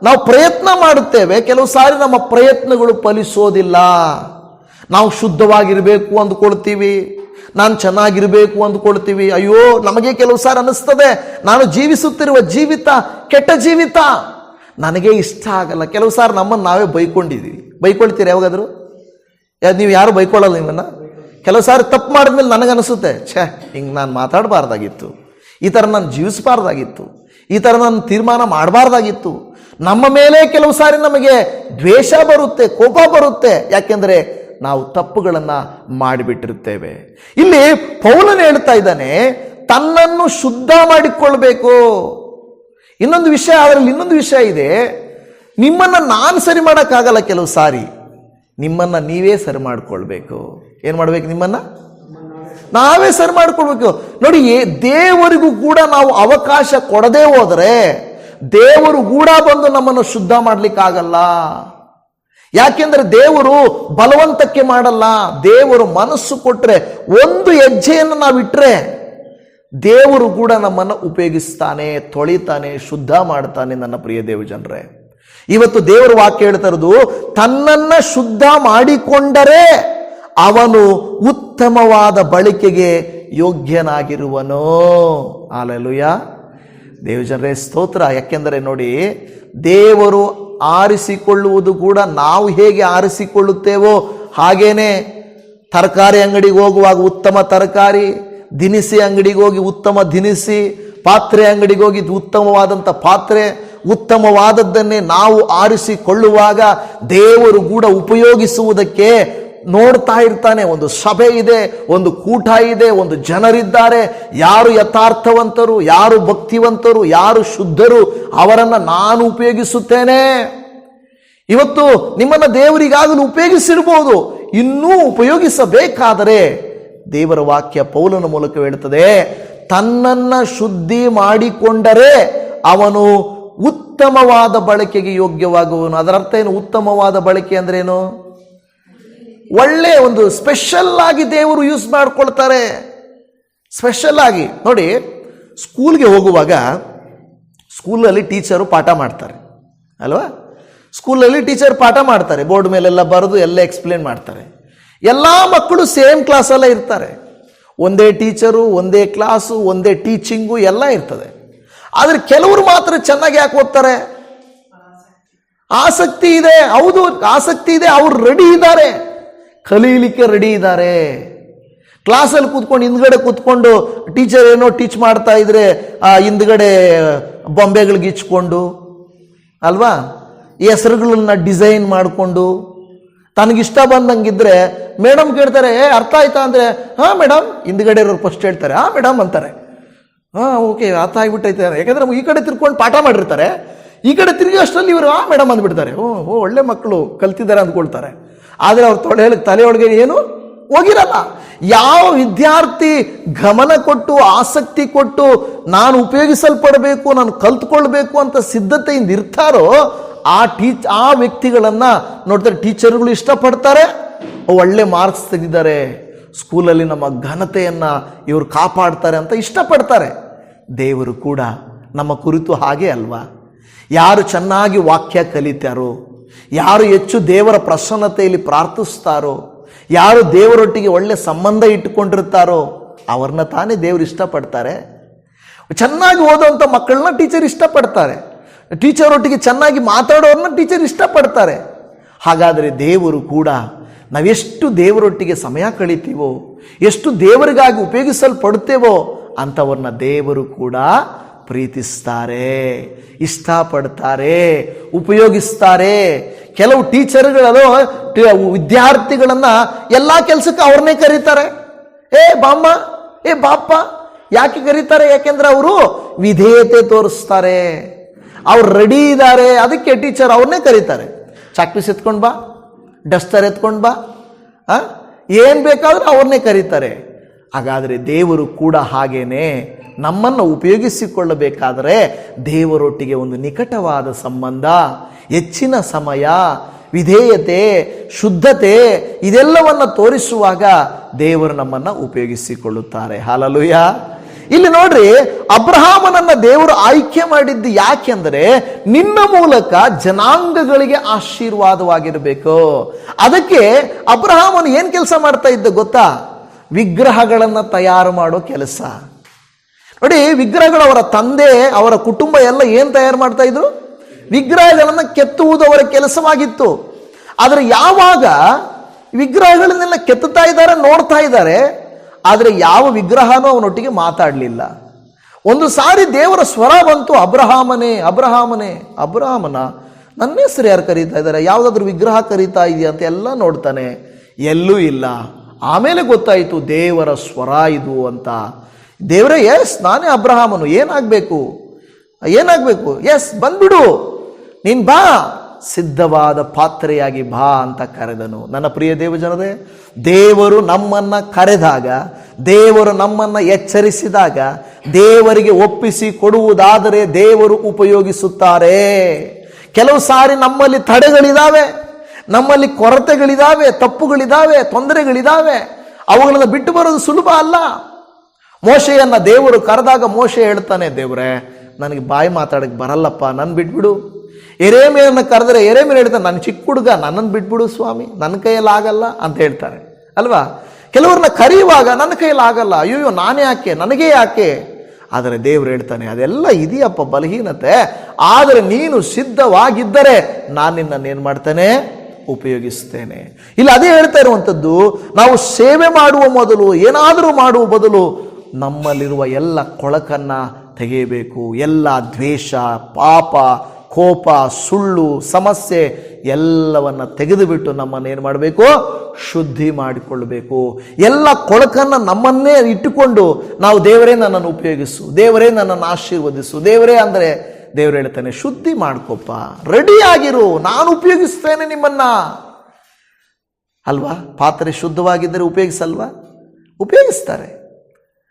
ನಾವು ಪ್ರಯತ್ನ ಮಾಡುತ್ತೇವೆ, ಕೆಲವು ಸಾರಿ ನಮ್ಮ ಪ್ರಯತ್ನಗಳು ಫಲಿಸೋದಿಲ್ಲ. ನಾವು ಶುದ್ಧವಾಗಿರಬೇಕು ಅಂದ್ಕೊಳ್ತೀವಿ, ನಾನು ಚೆನ್ನಾಗಿರಬೇಕು ಅಂದ್ಕೊಳ್ತೀವಿ. ಅಯ್ಯೋ, ನಮಗೆ ಕೆಲವು ಸಾರಿ ಅನ್ನಿಸ್ತದೆ ನಾನು ಜೀವಿಸುತ್ತಿರುವ ಜೀವಿತ ಕೆಟ್ಟ ಜೀವಿತ, ನನಗೆ ಇಷ್ಟ ಆಗಲ್ಲ. ಕೆಲವು ಸಾರಿ ನಮ್ಮನ್ನು ನಾವೇ ಬೈಕೊಂಡಿದ್ದೀವಿ. ಬೈಕೊಳ್ತೀರಿ ಯಾವಾಗಾದರೂ? ನೀವು ಯಾರು ಬೈಕೊಳ್ಳಲ್ಲ ನಿಮ್ಮನ್ನು? ಕೆಲವು ಸಾರಿ ತಪ್ಪು ಮಾಡಿದ್ಮೇಲೆ ನನಗನ್ನಿಸುತ್ತೆ, ಹಿಂಗೆ ನಾನು ಮಾತಾಡಬಾರ್ದಾಗಿತ್ತು, ಈ ಥರ ನಾನು ಜೀವಿಸಬಾರ್ದಾಗಿತ್ತು, ಈ ಥರ ನಾನು ತೀರ್ಮಾನ ಮಾಡಬಾರ್ದಾಗಿತ್ತು. ನಮ್ಮ ಮೇಲೆ ಕೆಲವು ಸಾರಿ ನಮಗೆ ದ್ವೇಷ ಬರುತ್ತೆ, ಕೋಪ ಬರುತ್ತೆ. ಯಾಕೆಂದರೆ ನಾವು ತಪ್ಪುಗಳನ್ನು ಮಾಡಿಬಿಟ್ಟಿರುತ್ತೇವೆ. ಇಲ್ಲಿ ಪೌಲನು ಹೇಳ್ತಾ ಇದ್ದಾನೆ, ತನ್ನನ್ನು ಶುದ್ಧ ಮಾಡಿಕೊಳ್ಬೇಕು. ಇನ್ನೊಂದು ವಿಷಯ, ಅದರಲ್ಲಿ ಇನ್ನೊಂದು ವಿಷಯ ಇದೆ. ನಿಮ್ಮನ್ನು ನಾನು ಸರಿ ಮಾಡೋಕ್ಕಾಗಲ್ಲ. ಕೆಲವು ಸಾರಿ ನಿಮ್ಮನ್ನು ನೀವೇ ಸರಿ ಮಾಡಿಕೊಳ್ಬೇಕು. ಏನು ಮಾಡಬೇಕು? ನಿಮ್ಮನ್ನು ನಾವೇ ಸರಿ ಮಾಡಿಕೊಳ್ಬೇಕು. ನೋಡಿ, ದೇವರಿಗೂ ಕೂಡ ನಾವು ಅವಕಾಶ ಕೊಡದೇ ಹೋದರೆ ದೇವರು ಕೂಡ ಬಂದು ನಮ್ಮನ್ನು ಶುದ್ಧ ಮಾಡಲಿಕ್ಕಾಗಲ್ಲ. ಯಾಕೆಂದ್ರೆ ದೇವರು ಬಲವಂತಕ್ಕೆ ಮಾಡಲ್ಲ. ದೇವರು ಮನಸ್ಸು ಕೊಟ್ಟರೆ, ಒಂದು ಹೆಜ್ಜೆಯನ್ನು ನಾವಿಟ್ರೆ ದೇವರು ಕೂಡ ನಮ್ಮನ್ನು ಉಪಯೋಗಿಸ್ತಾನೆ, ತೊಳಿತಾನೆ, ಶುದ್ಧ ಮಾಡ್ತಾನೆ. ನನ್ನ ಪ್ರಿಯ ದೇವ ಜನರೇ, ಇವತ್ತು ದೇವರ ವಾಕ್ಯ ಹೇಳ್ತಾ ಇರೋದು, ತನ್ನನ್ನ ಶುದ್ಧ ಮಾಡಿಕೊಂಡರೆ ಅವನು ಉತ್ತಮವಾದ ಬಳಕೆಗೆ ಯೋಗ್ಯನಾಗಿರುವನು. ಹಲ್ಲೆಲೂಯಾ. ದೇವ ಜನರೇ ಸ್ತೋತ್ರ. ಯಾಕೆಂದರೆ ನೋಡಿ, ದೇವರು ಆರಿಸಿಕೊಳ್ಳುವುದು ಕೂಡ ನಾವು ಹೇಗೆ ಆರಿಸಿಕೊಳ್ಳುತ್ತೇವೋ ಹಾಗೇನೆ. ತರಕಾರಿ ಅಂಗಡಿಗೆ ಹೋಗುವಾಗ ಉತ್ತಮ ತರಕಾರಿ, ದಿನಸಿ ಅಂಗಡಿಗೆ ಹೋಗಿ ಉತ್ತಮ ದಿನಸಿ, ಪಾತ್ರೆ ಅಂಗಡಿಗೆ ಹೋಗಿ ಉತ್ತಮವಾದಂಥ ಪಾತ್ರೆ, ಉತ್ತಮವಾದದ್ದನ್ನೇ ನಾವು ಆರಿಸಿಕೊಳ್ಳುವಾಗ ದೇವರು ಕೂಡ ಉಪಯೋಗಿಸುವುದಕ್ಕೆ ನೋಡ್ತಾ ಇರ್ತಾನೆ. ಒಂದು ಸಭೆ ಇದೆ, ಒಂದು ಕೂಟ ಇದೆ, ಒಂದು ಜನರಿದ್ದಾರೆ. ಯಾರು ಯಥಾರ್ಥವಂತರು, ಯಾರು ಭಕ್ತಿವಂತರು, ಯಾರು ಶುದ್ಧರು, ಅವರನ್ನು ನಾನು ಉಪಯೋಗಿಸುತ್ತೇನೆ. ಇವತ್ತು ನಿಮ್ಮನ್ನು ದೇವರಿಗಾಗಲೂ ಉಪಯೋಗಿಸಿರ್ಬೋದು. ಇನ್ನೂ ಉಪಯೋಗಿಸಬೇಕಾದರೆ ದೇವರ ವಾಕ್ಯ ಪೌಲನ ಮೂಲಕ ಹೇಳುತ್ತದೆ, ತನ್ನನ್ನ ಶುದ್ಧಿ ಮಾಡಿಕೊಂಡರೆ ಅವನು ಉತ್ತಮವಾದ ಬಳಕೆಗೆ ಯೋಗ್ಯವಾಗುವನು. ಅದರ ಅರ್ಥ ಏನು? ಉತ್ತಮವಾದ ಬಳಕೆ ಅಂದ್ರೇನು? ಒಳ್ಳೆ ಒಂದು ಸ್ಪೆಷಲ್ ಆಗಿ ದೇವರು ಯೂಸ್ ಮಾಡ್ಕೊಳ್ತಾರೆ. ಸ್ಪೆಷಲ್ ಆಗಿ ನೋಡಿ, ಸ್ಕೂಲ್ಗೆ ಹೋಗುವಾಗ ಸ್ಕೂಲಲ್ಲಿ ಟೀಚರು ಪಾಠ ಮಾಡ್ತಾರೆ ಅಲ್ವಾ? ಸ್ಕೂಲಲ್ಲಿ ಟೀಚರ್ ಪಾಠ ಮಾಡ್ತಾರೆ, ಬೋರ್ಡ್ ಮೇಲೆಲ್ಲ ಬರೆದು ಎಲ್ಲ ಎಕ್ಸ್ಪ್ಲೇನ್ ಮಾಡ್ತಾರೆ. ಎಲ್ಲ ಮಕ್ಕಳು ಸೇಮ್ ಕ್ಲಾಸಲ್ಲೇ ಇರ್ತಾರೆ. ಒಂದೇ ಟೀಚರು, ಒಂದೇ ಕ್ಲಾಸು, ಒಂದೇ ಟೀಚಿಂಗು ಎಲ್ಲ ಇರ್ತದೆ. ಆದರೆ ಕೆಲವರು ಮಾತ್ರ ಚೆನ್ನಾಗಿ ಯಾಕೆ ಓದ್ತಾರೆ? ಆಸಕ್ತಿ ಇದೆ. ಹೌದು, ಆಸಕ್ತಿ ಇದೆ. ಅವರು ರೆಡಿ ಇದ್ದಾರೆ, ಕಲೀಲಿಕ್ಕೆ ರೆಡಿ ಇದ್ದಾರೆ. ಕ್ಲಾಸಲ್ಲಿ ಕೂತ್ಕೊಂಡು ಹಿಂದ್ಗಡೆ ಕೂತ್ಕೊಂಡು ಟೀಚರ್ ಏನೋ ಟೀಚ್ ಮಾಡ್ತಾ ಇದ್ರೆ ಹಿಂದ್ಗಡೆ ಬೊಂಬೆಗಳಿಗೆ ಇಚ್ಕೊಂಡು ಅಲ್ವಾ, ಹೆಸರುಗಳನ್ನ ಡಿಸೈನ್ ಮಾಡಿಕೊಂಡು ತನಗಿಷ್ಟ ಬಂದಂಗಿದ್ರೆ ಮೇಡಮ್ ಕೇಳ್ತಾರೆ, ಅರ್ಥ ಆಯ್ತಾ ಅಂದರೆ ಹಾಂ ಮೇಡಮ್, ಹಿಂದ್ಗಡೆ ಇರೋರು ಫಸ್ಟ್ ಹೇಳ್ತಾರೆ ಹಾಂ ಮೇಡಮ್ ಅಂತಾರೆ. ಹಾಂ ಓಕೆ ಅರ್ಥ ಆಗಿಬಿಟ್ಟೈತೆ. ಯಾಕಂದರೆ ಈ ಕಡೆ ತಿರ್ಕೊಂಡು ಪಾಠ ಮಾಡಿರ್ತಾರೆ, ಈ ಕಡೆ ತಿರುಗಿ ಅಷ್ಟರಲ್ಲಿ ಇವರು ಹಾಂ ಮೇಡಮ್ ಅಂದ್ಬಿಡ್ತಾರೆ. ಓ ಒಳ್ಳೆ ಮಕ್ಕಳು ಕಲ್ತಿದ್ದಾರೆ ಅಂದ್ಕೊಳ್ತಾರೆ. ಆದರೆ ಅವ್ರ ತಲೆಯೊಳಗೆ ಏನು ಹೋಗಿರಲ್ಲ. ಯಾವ ವಿದ್ಯಾರ್ಥಿ ಗಮನ ಕೊಟ್ಟು ಆಸಕ್ತಿ ಕೊಟ್ಟು ನಾನು ಉಪಯೋಗಿಸಲ್ಪಡಬೇಕು, ನಾನು ಕಲ್ತ್ಕೊಳ್ಬೇಕು ಅಂತ ಸಿದ್ಧತೆಯಿಂದ ಇರ್ತಾರೋ ಆ ವ್ಯಕ್ತಿಗಳನ್ನು ನೋಡ್ತಾರೆ, ಟೀಚರ್ಗಳು ಇಷ್ಟಪಡ್ತಾರೆ, ಒಳ್ಳೆ ಮಾರ್ಕ್ಸ್ ತೆಗೆದಿದ್ದಾರೆ, ಸ್ಕೂಲಲ್ಲಿ ನಮ್ಮ ಘನತೆಯನ್ನು ಇವರು ಕಾಪಾಡ್ತಾರೆ ಅಂತ ಇಷ್ಟಪಡ್ತಾರೆ. ದೇವರು ಕೂಡ ನಮ್ಮ ಕುರಿತು ಹಾಗೆ ಅಲ್ವಾ? ಯಾರು ಚೆನ್ನಾಗಿ ವಾಕ್ಯ ಕಲಿತಾರೋ, ಯಾರು ಹೆಚ್ಚು ದೇವರ ಪ್ರಸನ್ನತೆಯಲ್ಲಿ ಪ್ರಾರ್ಥಿಸ್ತಾರೋ, ಯಾರು ದೇವರೊಟ್ಟಿಗೆ ಒಳ್ಳೆ ಸಂಬಂಧ ಇಟ್ಟುಕೊಂಡಿರ್ತಾರೋ ಅವ್ರನ್ನ ತಾನೇ ದೇವರು ಇಷ್ಟಪಡ್ತಾರೆ. ಚೆನ್ನಾಗಿ ಓದೋವಂಥ ಮಕ್ಕಳನ್ನ ಟೀಚರ್ ಇಷ್ಟಪಡ್ತಾರೆ, ಟೀಚರ್ ಒಟ್ಟಿಗೆ ಚೆನ್ನಾಗಿ ಮಾತಾಡೋರನ್ನ ಟೀಚರ್ ಇಷ್ಟಪಡ್ತಾರೆ. ಹಾಗಾದರೆ ದೇವರು ಕೂಡ ನಾವೆಷ್ಟು ದೇವರೊಟ್ಟಿಗೆ ಸಮಯ ಕಳಿತೀವೋ, ಎಷ್ಟು ದೇವರಿಗಾಗಿ ಉಪಯೋಗಿಸಲ್ಪಡುತ್ತೇವೋ ಅಂಥವ್ರನ್ನ ದೇವರು ಕೂಡ ಪ್ರೀತಿಸ್ತಾರೆ, ಇಷ್ಟಪಡ್ತಾರೆ, ಉಪಯೋಗಿಸ್ತಾರೆ. ಕೆಲವು ಟೀಚರ್ಗಳು ವಿದ್ಯಾರ್ಥಿಗಳನ್ನ ಎಲ್ಲ ಕೆಲಸಕ್ಕೆ ಅವ್ರನ್ನೇ ಕರೀತಾರೆ. ಏ ಬಾಮ್ಮ, ಏ ಬಾಪ್ಪ. ಯಾಕೆ ಕರೀತಾರೆ? ಯಾಕೆಂದ್ರೆ ಅವರು ವಿಧೇಯತೆ ತೋರಿಸ್ತಾರೆ, ಅವ್ರು ರೆಡಿ ಇದ್ದಾರೆ, ಅದಕ್ಕೆ ಟೀಚರ್ ಅವ್ರನ್ನೇ ಕರೀತಾರೆ. ಚಾಕ್ಪೀಸ್ ಎತ್ಕೊಂಡು ಬಾ, ಡಸ್ಟರ್ ಎತ್ಕೊಂಡು ಬಾ, ಏನು ಬೇಕಾದರೂ ಅವ್ರನ್ನೇ ಕರೀತಾರೆ. ಹಾಗಾದರೆ ದೇವರು ಕೂಡ ಹಾಗೇನೆ ನಮ್ಮನ್ನು ಉಪಯೋಗಿಸಿಕೊಳ್ಳಬೇಕಾದರೆ ದೇವರೊಟ್ಟಿಗೆ ಒಂದು ನಿಕಟವಾದ ಸಂಬಂಧ, ಹೆಚ್ಚಿನ ಸಮಯ, ವಿಧೇಯತೆ, ಶುದ್ಧತೆ ಇದೆಲ್ಲವನ್ನು ತೋರಿಸುವಾಗ ದೇವರು ನಮ್ಮನ್ನು ಉಪಯೋಗಿಸಿಕೊಳ್ಳುತ್ತಾರೆ. ಹಲ್ಲೆಲೂಯಾ. ಇಲ್ಲಿ ನೋಡ್ರಿ, ಅಬ್ರಹಾಮನನ್ನ ದೇವರು ಆಯ್ಕೆ ಮಾಡಿದ್ದು ಯಾಕೆಂದ್ರೆ ನಿನ್ನ ಮೂಲಕ ಜನಾಂಗಗಳಿಗೆ ಆಶೀರ್ವಾದವಾಗಿರಬೇಕು. ಅದಕ್ಕೆ ಅಬ್ರಹಾಮನು ಏನ್ ಕೆಲಸ ಮಾಡ್ತಾ ಇದ್ದ ಗೊತ್ತಾ? ವಿಗ್ರಹಗಳನ್ನ ತಯಾರು ಮಾಡೋ ಕೆಲಸ. ನೋಡಿ, ವಿಗ್ರಹಗಳು ಅವರ ತಂದೆ, ಅವರ ಕುಟುಂಬ ಎಲ್ಲ ಏನ್ ತಯಾರು ಮಾಡ್ತಾ ಇದ್ರು? ವಿಗ್ರಹಗಳನ್ನ ಕೆತ್ತುವುದು ಅವರ ಕೆಲಸವಾಗಿತ್ತು. ಆದರೆ ಯಾವಾಗ ವಿಗ್ರಹಗಳನ್ನೆಲ್ಲ ಕೆತ್ತುತ್ತಾ ಇದ್ದಾರೆ, ನೋಡ್ತಾ ಇದ್ದಾರೆ, ಆದರೆ ಯಾವ ವಿಗ್ರಹನೂ ಅವನೊಟ್ಟಿಗೆ ಮಾತಾಡಲಿಲ್ಲ. ಒಂದು ಸಾರಿ ದೇವರ ಸ್ವರ ಬಂತು, ಅಬ್ರಹಾಮನೇ ಅಬ್ರಹಾಮನೇ. ಅಬ್ರಹಾಮನ ನನ್ನ ಹೆಸರು ಯಾರು ಕರೀತಾ ಇದ್ದಾರೆ? ಯಾವುದಾದ್ರೂ ವಿಗ್ರಹ ಕರೀತಾ ಇದೆಯಾ ಅಂತ ಎಲ್ಲ ನೋಡ್ತಾನೆ, ಎಲ್ಲೂ ಇಲ್ಲ. ಆಮೇಲೆ ಗೊತ್ತಾಯಿತು ದೇವರ ಸ್ವರ ಇದು ಅಂತ. ದೇವರೇ, ಎಸ್ ನಾನೇ ಅಬ್ರಹಾಮನು, ಏನಾಗಬೇಕು ಏನಾಗಬೇಕು, ಎಸ್ ಬಂದ್ಬಿಡು, ನೀನ್ ಬಾ, ಸಿದ್ಧವಾದ ಪಾತ್ರೆಯಾಗಿ ಬಾ ಅಂತ ಕರೆದನು. ನನ್ನ ಪ್ರಿಯ ದೇವಜನರೇ, ದೇವರು ನಮ್ಮನ್ನ ಕರೆದಾಗ, ದೇವರು ನಮ್ಮನ್ನ ಎಚ್ಚರಿಸಿದಾಗ, ದೇವರಿಗೆ ಒಪ್ಪಿಸಿ ಕೊಡುವುದಾದರೆ ದೇವರು ಉಪಯೋಗಿಸುತ್ತಾರೆ. ಕೆಲವು ಸಾರಿ ನಮ್ಮಲ್ಲಿ ತಡೆಗಳಿದಾವೆ, ನಮ್ಮಲ್ಲಿ ಕೊರತೆಗಳಿದಾವೆ, ತಪ್ಪುಗಳಿದಾವೆ, ತೊಂದರೆಗಳಿದಾವೆ. ಅವುಗಳನ್ನು ಬಿಟ್ಟು ಬರೋದು ಸುಲಭ ಅಲ್ಲ. ಮೋಶೆಯನ್ನ ದೇವರು ಕರೆದಾಗ ಮೋಶೆ ಹೇಳ್ತಾನೆ, ದೇವರೇ ನನಗೆ ಬಾಯಿ ಮಾತಾಡಕ್ಕೆ ಬರಲ್ಲಪ್ಪ, ನನ್ನ ಬಿಟ್ಬಿಡು. ಎರೇಮಿಯನ್ನ ಕರೆದರೆ ಎರೇಮಿಯ ಹೇಳ್ತಾನೆ, ನನ್ನ ಚಿಕ್ಕ ಹುಡುಗ, ನನ್ನನ್ನು ಬಿಟ್ಬಿಡು ಸ್ವಾಮಿ, ನನ್ನ ಕೈಯಲ್ಲಿ ಆಗಲ್ಲ ಅಂತ ಹೇಳ್ತಾರೆ ಅಲ್ವಾ. ಕೆಲವ್ರನ್ನ ಕರೆಯುವಾಗ ನನ್ನ ಕೈಯಲ್ಲಿ ಆಗಲ್ಲ, ಅಯ್ಯೋ ನಾನೇ ಯಾಕೆ, ನನಗೇ ಯಾಕೆ. ಆದರೆ ದೇವರು ಹೇಳ್ತಾನೆ, ಅದೆಲ್ಲ ಇದೆಯಪ್ಪ ಬಲಹೀನತೆ, ಆದರೆ ನೀನು ಸಿದ್ಧವಾಗಿದ್ದರೆ ನಾನು ನಿನ್ನನ್ನು ಏನು ಮಾಡ್ತೇನೆ, ಉಪಯೋಗಿಸ್ತೇನೆ. ಇಲ್ಲ, ಅದೇ ಹೇಳ್ತಾ ಇರುವಂಥದ್ದು, ನಾವು ಸೇವೆ ಮಾಡುವ ಮೊದಲು, ಏನಾದರೂ ಮಾಡುವ ಬದಲು ನಮ್ಮಲ್ಲಿರುವ ಎಲ್ಲ ಕೊಳಕನ್ನ ತೆಗೆಯಬೇಕು. ಎಲ್ಲ ದ್ವೇಷ, ಪಾಪ, ಕೋಪ, ಸುಳ್ಳು, ಸಮಸ್ಯೆ ಎಲ್ಲವನ್ನ ತೆಗೆದುಬಿಟ್ಟು ನಮ್ಮನ್ನು ಏನು ಮಾಡಬೇಕು, ಶುದ್ಧಿ ಮಾಡಿಕೊಳ್ಳಬೇಕು. ಎಲ್ಲ ಕೊಳಕನ್ನು ನಮ್ಮನ್ನೇ ಇಟ್ಟುಕೊಂಡು ನಾವು ದೇವರೇ ನನ್ನನ್ನು ಉಪಯೋಗಿಸು, ದೇವರೇ ನನ್ನನ್ನು ಆಶೀರ್ವದಿಸು, ದೇವರೇ ಅಂದರೆ ದೇವರು ಹೇಳ್ತಾನೆ, ಶುದ್ಧಿ ಮಾಡ್ಕೊಪ್ಪ, ರೆಡಿಯಾಗಿರು, ನಾನು ಉಪಯೋಗಿಸ್ತೇನೆ ನಿಮ್ಮನ್ನ ಅಲ್ವಾ. ಪಾತ್ರೆ ಶುದ್ಧವಾಗಿದ್ದರೆ ಉಪಯೋಗಿಸಲ್ವಾ? ಉಪಯೋಗಿಸ್ತಾರೆ.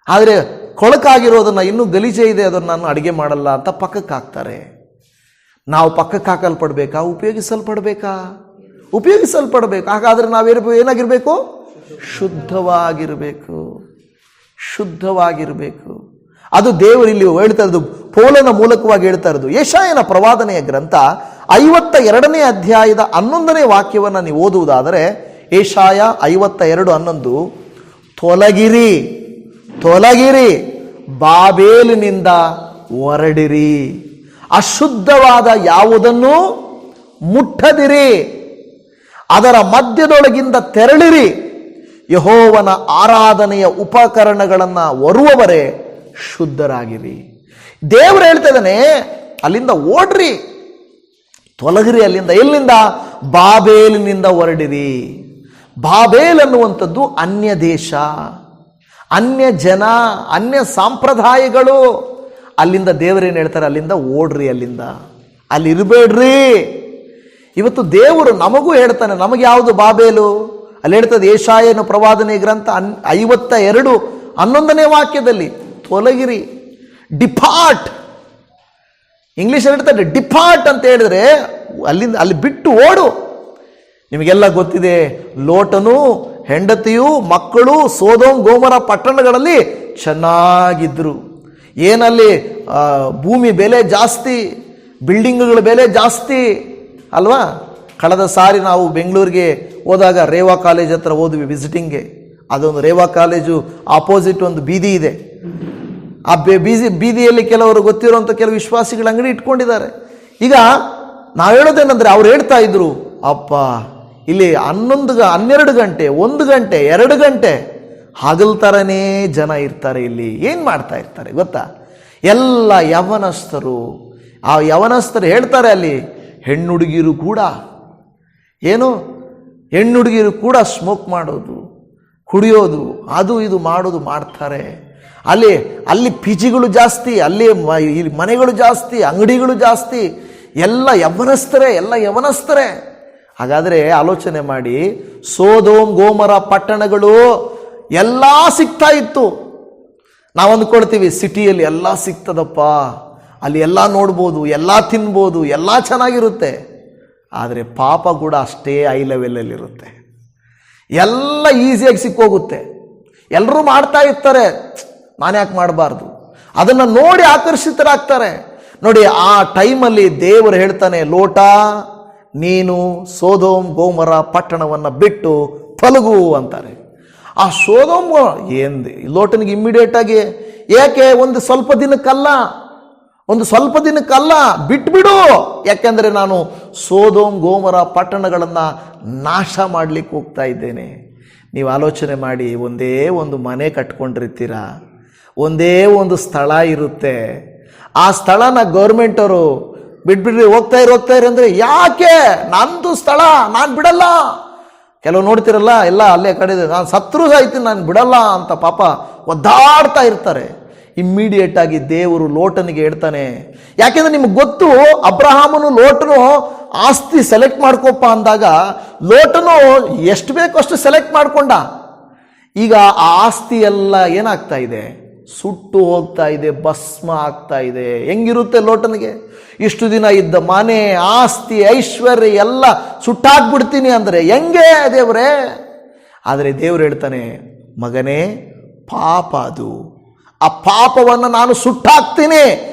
ಆದರೆ ಕೊಳಕಾಗಿರೋದನ್ನ, ಇನ್ನೂ ಗಲೀಜೆ ಇದೆ, ಅದನ್ನು ನಾನು ಅಡುಗೆ ಮಾಡಲ್ಲ ಅಂತ ಪಕ್ಕಕ್ಕೆ ಹಾಕ್ತಾರೆ. ನಾವು ಪಕ್ಕಕ್ಕೆ ಹಾಕಲ್ಪಡ್ಬೇಕಾ, ಉಪಯೋಗಿಸಲ್ಪಡ್ಬೇಕಾ? ಉಪಯೋಗಿಸಲ್ಪಡಬೇಕು. ಹಾಗಾದ್ರೆ ಏನಾಗಿರ್ಬೇಕು? ಶುದ್ಧವಾಗಿರಬೇಕು, ಶುದ್ಧವಾಗಿರಬೇಕು. ಅದು ದೇವರು ಇಲ್ಲಿ ಹೇಳ್ತಾ ಇರೋದು, ಪೌಲನ ಮೂಲಕವಾಗಿ ಹೇಳ್ತಾ ಇರೋದು. ಯೆಶಾಯನ ಪ್ರವಾದನೆಯ ಗ್ರಂಥ 52ನೇ ಅಧ್ಯಾಯದ 11ನೇ ವಾಕ್ಯವನ್ನು ನೀವು ಓದುವುದಾದರೆ, ಯೆಶಾಯ 52:11, ತೊಲಗಿರಿ ತೊಲಗಿರಿ, ಬಾಬೇಲಿನಿಂದ ಹೊರಡಿರಿ, ಅಶುದ್ಧವಾದ ಯಾವುದನ್ನು ಮುಟ್ಟದಿರಿ, ಅದರ ಮಧ್ಯದೊಳಗಿಂದ ತೆರಳಿರಿ, ಯೆಹೋವನ ಆರಾಧನೆಯ ಉಪಕರಣಗಳನ್ನು ಹೊರುವವರೇ ಶುದ್ಧರಾಗಿರಿ. ದೇವರು ಹೇಳ್ತಾ ಇದ್ದಾನೆ, ಅಲ್ಲಿಂದ ಓಡ್ರಿ, ತೊಲಗಿರಿ ಅಲ್ಲಿಂದ. ಎಲ್ಲಿಂದ? ಬಾಬೇಲಿನಿಂದ ಹೊರಡಿರಿ. ಬಾಬೇಲ್ ಅನ್ನುವಂಥದ್ದು ಅನ್ಯ ದೇಶ, ಅನ್ಯ ಜನ, ಅನ್ಯ ಸಂಪ್ರದಾಯಗಳು. ಅಲ್ಲಿಂದ ದೇವರೇನು ಹೇಳ್ತಾರೆ, ಅಲ್ಲಿಂದ ಓಡ್ರಿ, ಅಲ್ಲಿಂದ ಅಲ್ಲಿ ಇರಬೇಡ್ರಿ. ಇವತ್ತು ದೇವರು ನಮಗೂ ಹೇಳ್ತಾನೆ, ನಮಗೆ ಯಾವುದು ಬಾಬೇಲು? ಅಲ್ಲಿ ಹೇಳ್ತದೆ ಯೆಶಾಯನ ಪ್ರವಾದನೆ ಗ್ರಂಥ 52:11ನೇ ವಾಕ್ಯದಲ್ಲಿ, ತೊಲಗಿರಿ, ಡಿಪಾರ್ಟ್. ಇಂಗ್ಲಿಷ್ ಹೇಳ್ತಾರೆ ಡಿಪಾರ್ಟ್ ಅಂತ ಹೇಳಿದ್ರೆ ಅಲ್ಲಿಂದ, ಅಲ್ಲಿ ಬಿಟ್ಟು ಓಡು. ನಿಮಗೆಲ್ಲ ಗೊತ್ತಿದೆ, ಲೋಟನು ಹೆಂಡತಿಯು ಮಕ್ಕಳು ಸೋದೋಮ್ ಗೋಮರ ಪಟ್ಟಣಗಳಲ್ಲಿ ಚೆನ್ನಾಗಿದ್ರು. ಏನಲ್ಲಿ ಭೂಮಿ ಬೆಲೆ ಜಾಸ್ತಿ, ಬಿಲ್ಡಿಂಗ್ಗಳ ಬೆಲೆ ಜಾಸ್ತಿ ಅಲ್ವಾ. ಕಳೆದ ಸಾರಿ ನಾವು ಬೆಂಗಳೂರಿಗೆ ಹೋದಾಗ ರೇವಾ ಕಾಲೇಜ್ ಹತ್ರ ಹೋದ್ವಿ ವಿಸಿಟಿಂಗ್ಗೆ. ಅದೊಂದು ರೇವಾ ಕಾಲೇಜು ಆಪೋಸಿಟ್ ಒಂದು ಬೀದಿ ಇದೆ. ಆ ಬೀದಿಯಲ್ಲಿ ಕೆಲವರು ಗೊತ್ತಿರುವಂಥ ಕೆಲವು ವಿಶ್ವಾಸಿಗಳ ಅಂಗಡಿ ಇಟ್ಕೊಂಡಿದ್ದಾರೆ. ಈಗ ನಾವು ಹೇಳೋದೇನೆಂದರೆ, ಅವ್ರು ಹೇಳ್ತಾ ಇದ್ರು, ಅಪ್ಪ ಇಲ್ಲಿ 12 ಗಂಟೆ 1 ಗಂಟೆ 2 ಗಂಟೆ ಹಗಲ್ ಥರನೇ ಜನ ಇರ್ತಾರೆ. ಇಲ್ಲಿ ಏನು ಮಾಡ್ತಾ ಇರ್ತಾರೆ ಗೊತ್ತಾ? ಎಲ್ಲ ಯವನಸ್ಥರು. ಆ ಯವನಸ್ಥರು ಹೇಳ್ತಾರೆ, ಅಲ್ಲಿ ಹೆಣ್ಣುಡುಗಿರು ಕೂಡ ಹೆಣ್ಣುಡುಗಿರು ಕೂಡ ಸ್ಮೋಕ್ ಮಾಡೋದು, ಕುಡಿಯೋದು, ಅದು ಇದು ಮಾಡೋದು ಮಾಡ್ತಾರೆ. ಅಲ್ಲಿ ಪಿಜಿಗಳು ಜಾಸ್ತಿ, ಅಲ್ಲಿ ಮನೆಗಳು ಜಾಸ್ತಿ, ಅಂಗಡಿಗಳು ಜಾಸ್ತಿ, ಎಲ್ಲ ಯವನಸ್ಥರೇ. ಹಾಗಾದರೆ ಆಲೋಚನೆ ಮಾಡಿ, ಸೋದೋಮ್ ಗೋಮರ ಪಟ್ಟಣಗಳು ಎಲ್ಲ ಸಿಗ್ತಾ ಇತ್ತು. ನಾವು ಅಂದ್ಕೊಳ್ತೀವಿ ಸಿಟಿಯಲ್ಲಿ ಎಲ್ಲ ಸಿಗ್ತದಪ್ಪ, ಅಲ್ಲಿ ಎಲ್ಲ ನೋಡ್ಬೋದು, ಎಲ್ಲ ತಿನ್ಬೋದು, ಎಲ್ಲ ಚೆನ್ನಾಗಿರುತ್ತೆ. ಆದರೆ ಪಾಪ ಕೂಡ ಅಷ್ಟೇ ಹೈ ಲೆವೆಲಲ್ಲಿರುತ್ತೆ. ಎಲ್ಲ ಈಸಿಯಾಗಿ ಸಿಕ್ಕೋಗುತ್ತೆ, ಎಲ್ಲರೂ ಮಾಡ್ತಾ ಇರ್ತಾರೆ. ನಾನು ಯಾಕೆ ಮಾಡಬಾರ್ದು? ಅದನ್ನು ನೋಡಿ ಆಕರ್ಷಿತರಾಗ್ತಾರೆ. ನೋಡಿ, ಆ ಟೈಮಲ್ಲಿ ದೇವರು ಹೇಳ್ತಾನೆ, ಲೋಟ ನೀನು ಸೋದೋಮ್ ಗೋಮರ ಪಟ್ಟಣವನ್ನು ಬಿಟ್ಟು ತೊಲಗು ಅಂತಾರೆ. ಆ ಸೋದೋಮ್ ಏನು ಲೋಟನಿಗೆ ಇಮ್ಮಿಡಿಯೇಟ್ ಆಗಿ, ಯಾಕೆ? ಒಂದು ಸ್ವಲ್ಪ ದಿನಕ್ಕಲ್ಲ ಬಿಟ್ಬಿಡು, ಯಾಕೆಂದರೆ ನಾನು ಸೋದೋಮ್ ಗೋಮರ ಪಟ್ಟಣಗಳನ್ನು ನಾಶ ಮಾಡಲಿಕ್ಕೆ ಹೋಗ್ತಾ ಇದ್ದೇನೆ. ನೀವು ಆಲೋಚನೆ ಮಾಡಿ, ಒಂದೇ ಒಂದು ಮನೆ ಕಟ್ಕೊಂಡಿರ್ತೀರ, ಒಂದೇ ಒಂದು ಸ್ಥಳ ಇರುತ್ತೆ, ಆ ಸ್ಥಳನ ಗೌರ್ಮೆಂಟ್ ಅವರು ಬಿಟ್ಬಿಡ್ರಿ, ಹೋಗ್ತಾ ಇರಿ ಅಂದರೆ, ಯಾಕೆ? ನಂದು ಸ್ಥಳ, ನಾನು ಬಿಡಲ್ಲ. ಕೆಲವು ನೋಡ್ತಿರಲ್ಲ, ಎಲ್ಲ ಅಲ್ಲೇ ಕಡೆ, ನಾನು ಸತ್ರು ಸಾಯ್ತೀನಿ, ನಾನು ಬಿಡಲ್ಲ ಅಂತ ಪಾಪ ಒದ್ದಾಡ್ತಾ ಇರ್ತಾರೆ. ಇಮ್ಮಿಡಿಯೇಟ್ ಆಗಿ ದೇವರು ಲೋಟನಿಗೆ ಹೇಳ್ತಾನೆ, ಯಾಕೆಂದ್ರೆ ನಿಮ್ಗೆ ಗೊತ್ತು, ಅಬ್ರಹಾಮನು ಲೋಟನು ಆಸ್ತಿ ಸೆಲೆಕ್ಟ್ ಮಾಡ್ಕೊಪ್ಪ ಅಂದಾಗ ಲೋಟನು ಎಷ್ಟು ಬೇಕೋ ಅಷ್ಟು ಸೆಲೆಕ್ಟ್ ಮಾಡ್ಕೊಂಡ. ಈಗ ಆ ಆಸ್ತಿ ಎಲ್ಲ ಏನಾಗ್ತಾ ಇದೆ? ಸುಟ್ಟು ಹೋಗ್ತಾ ಇದೆ, ಭಸ್ಮ ಆಗ್ತಾ ಇದೆ. ಹೆಂಗಿರುತ್ತೆ ಲೋಟನಿಗೆ? ಇಷ್ಟು ದಿನ ಇದ್ದ ಮನೆ, ಆಸ್ತಿ, ಐಶ್ವರ್ಯ ಎಲ್ಲ ಸುಟ್ಟಾಕ್ಬಿಡ್ತೀನಿ ಅಂದರೆ ಹೆಂಗೆ ದೇವರೇ? ಆದರೆ ದೇವರು ಹೇಳ್ತಾನೆ, ಮಗನೇ, ಪಾಪ ಅದು, ಆ ಪಾಪವನ್ನು ನಾನು ಸುಟ್ಟಾಕ್ತೀನಿ,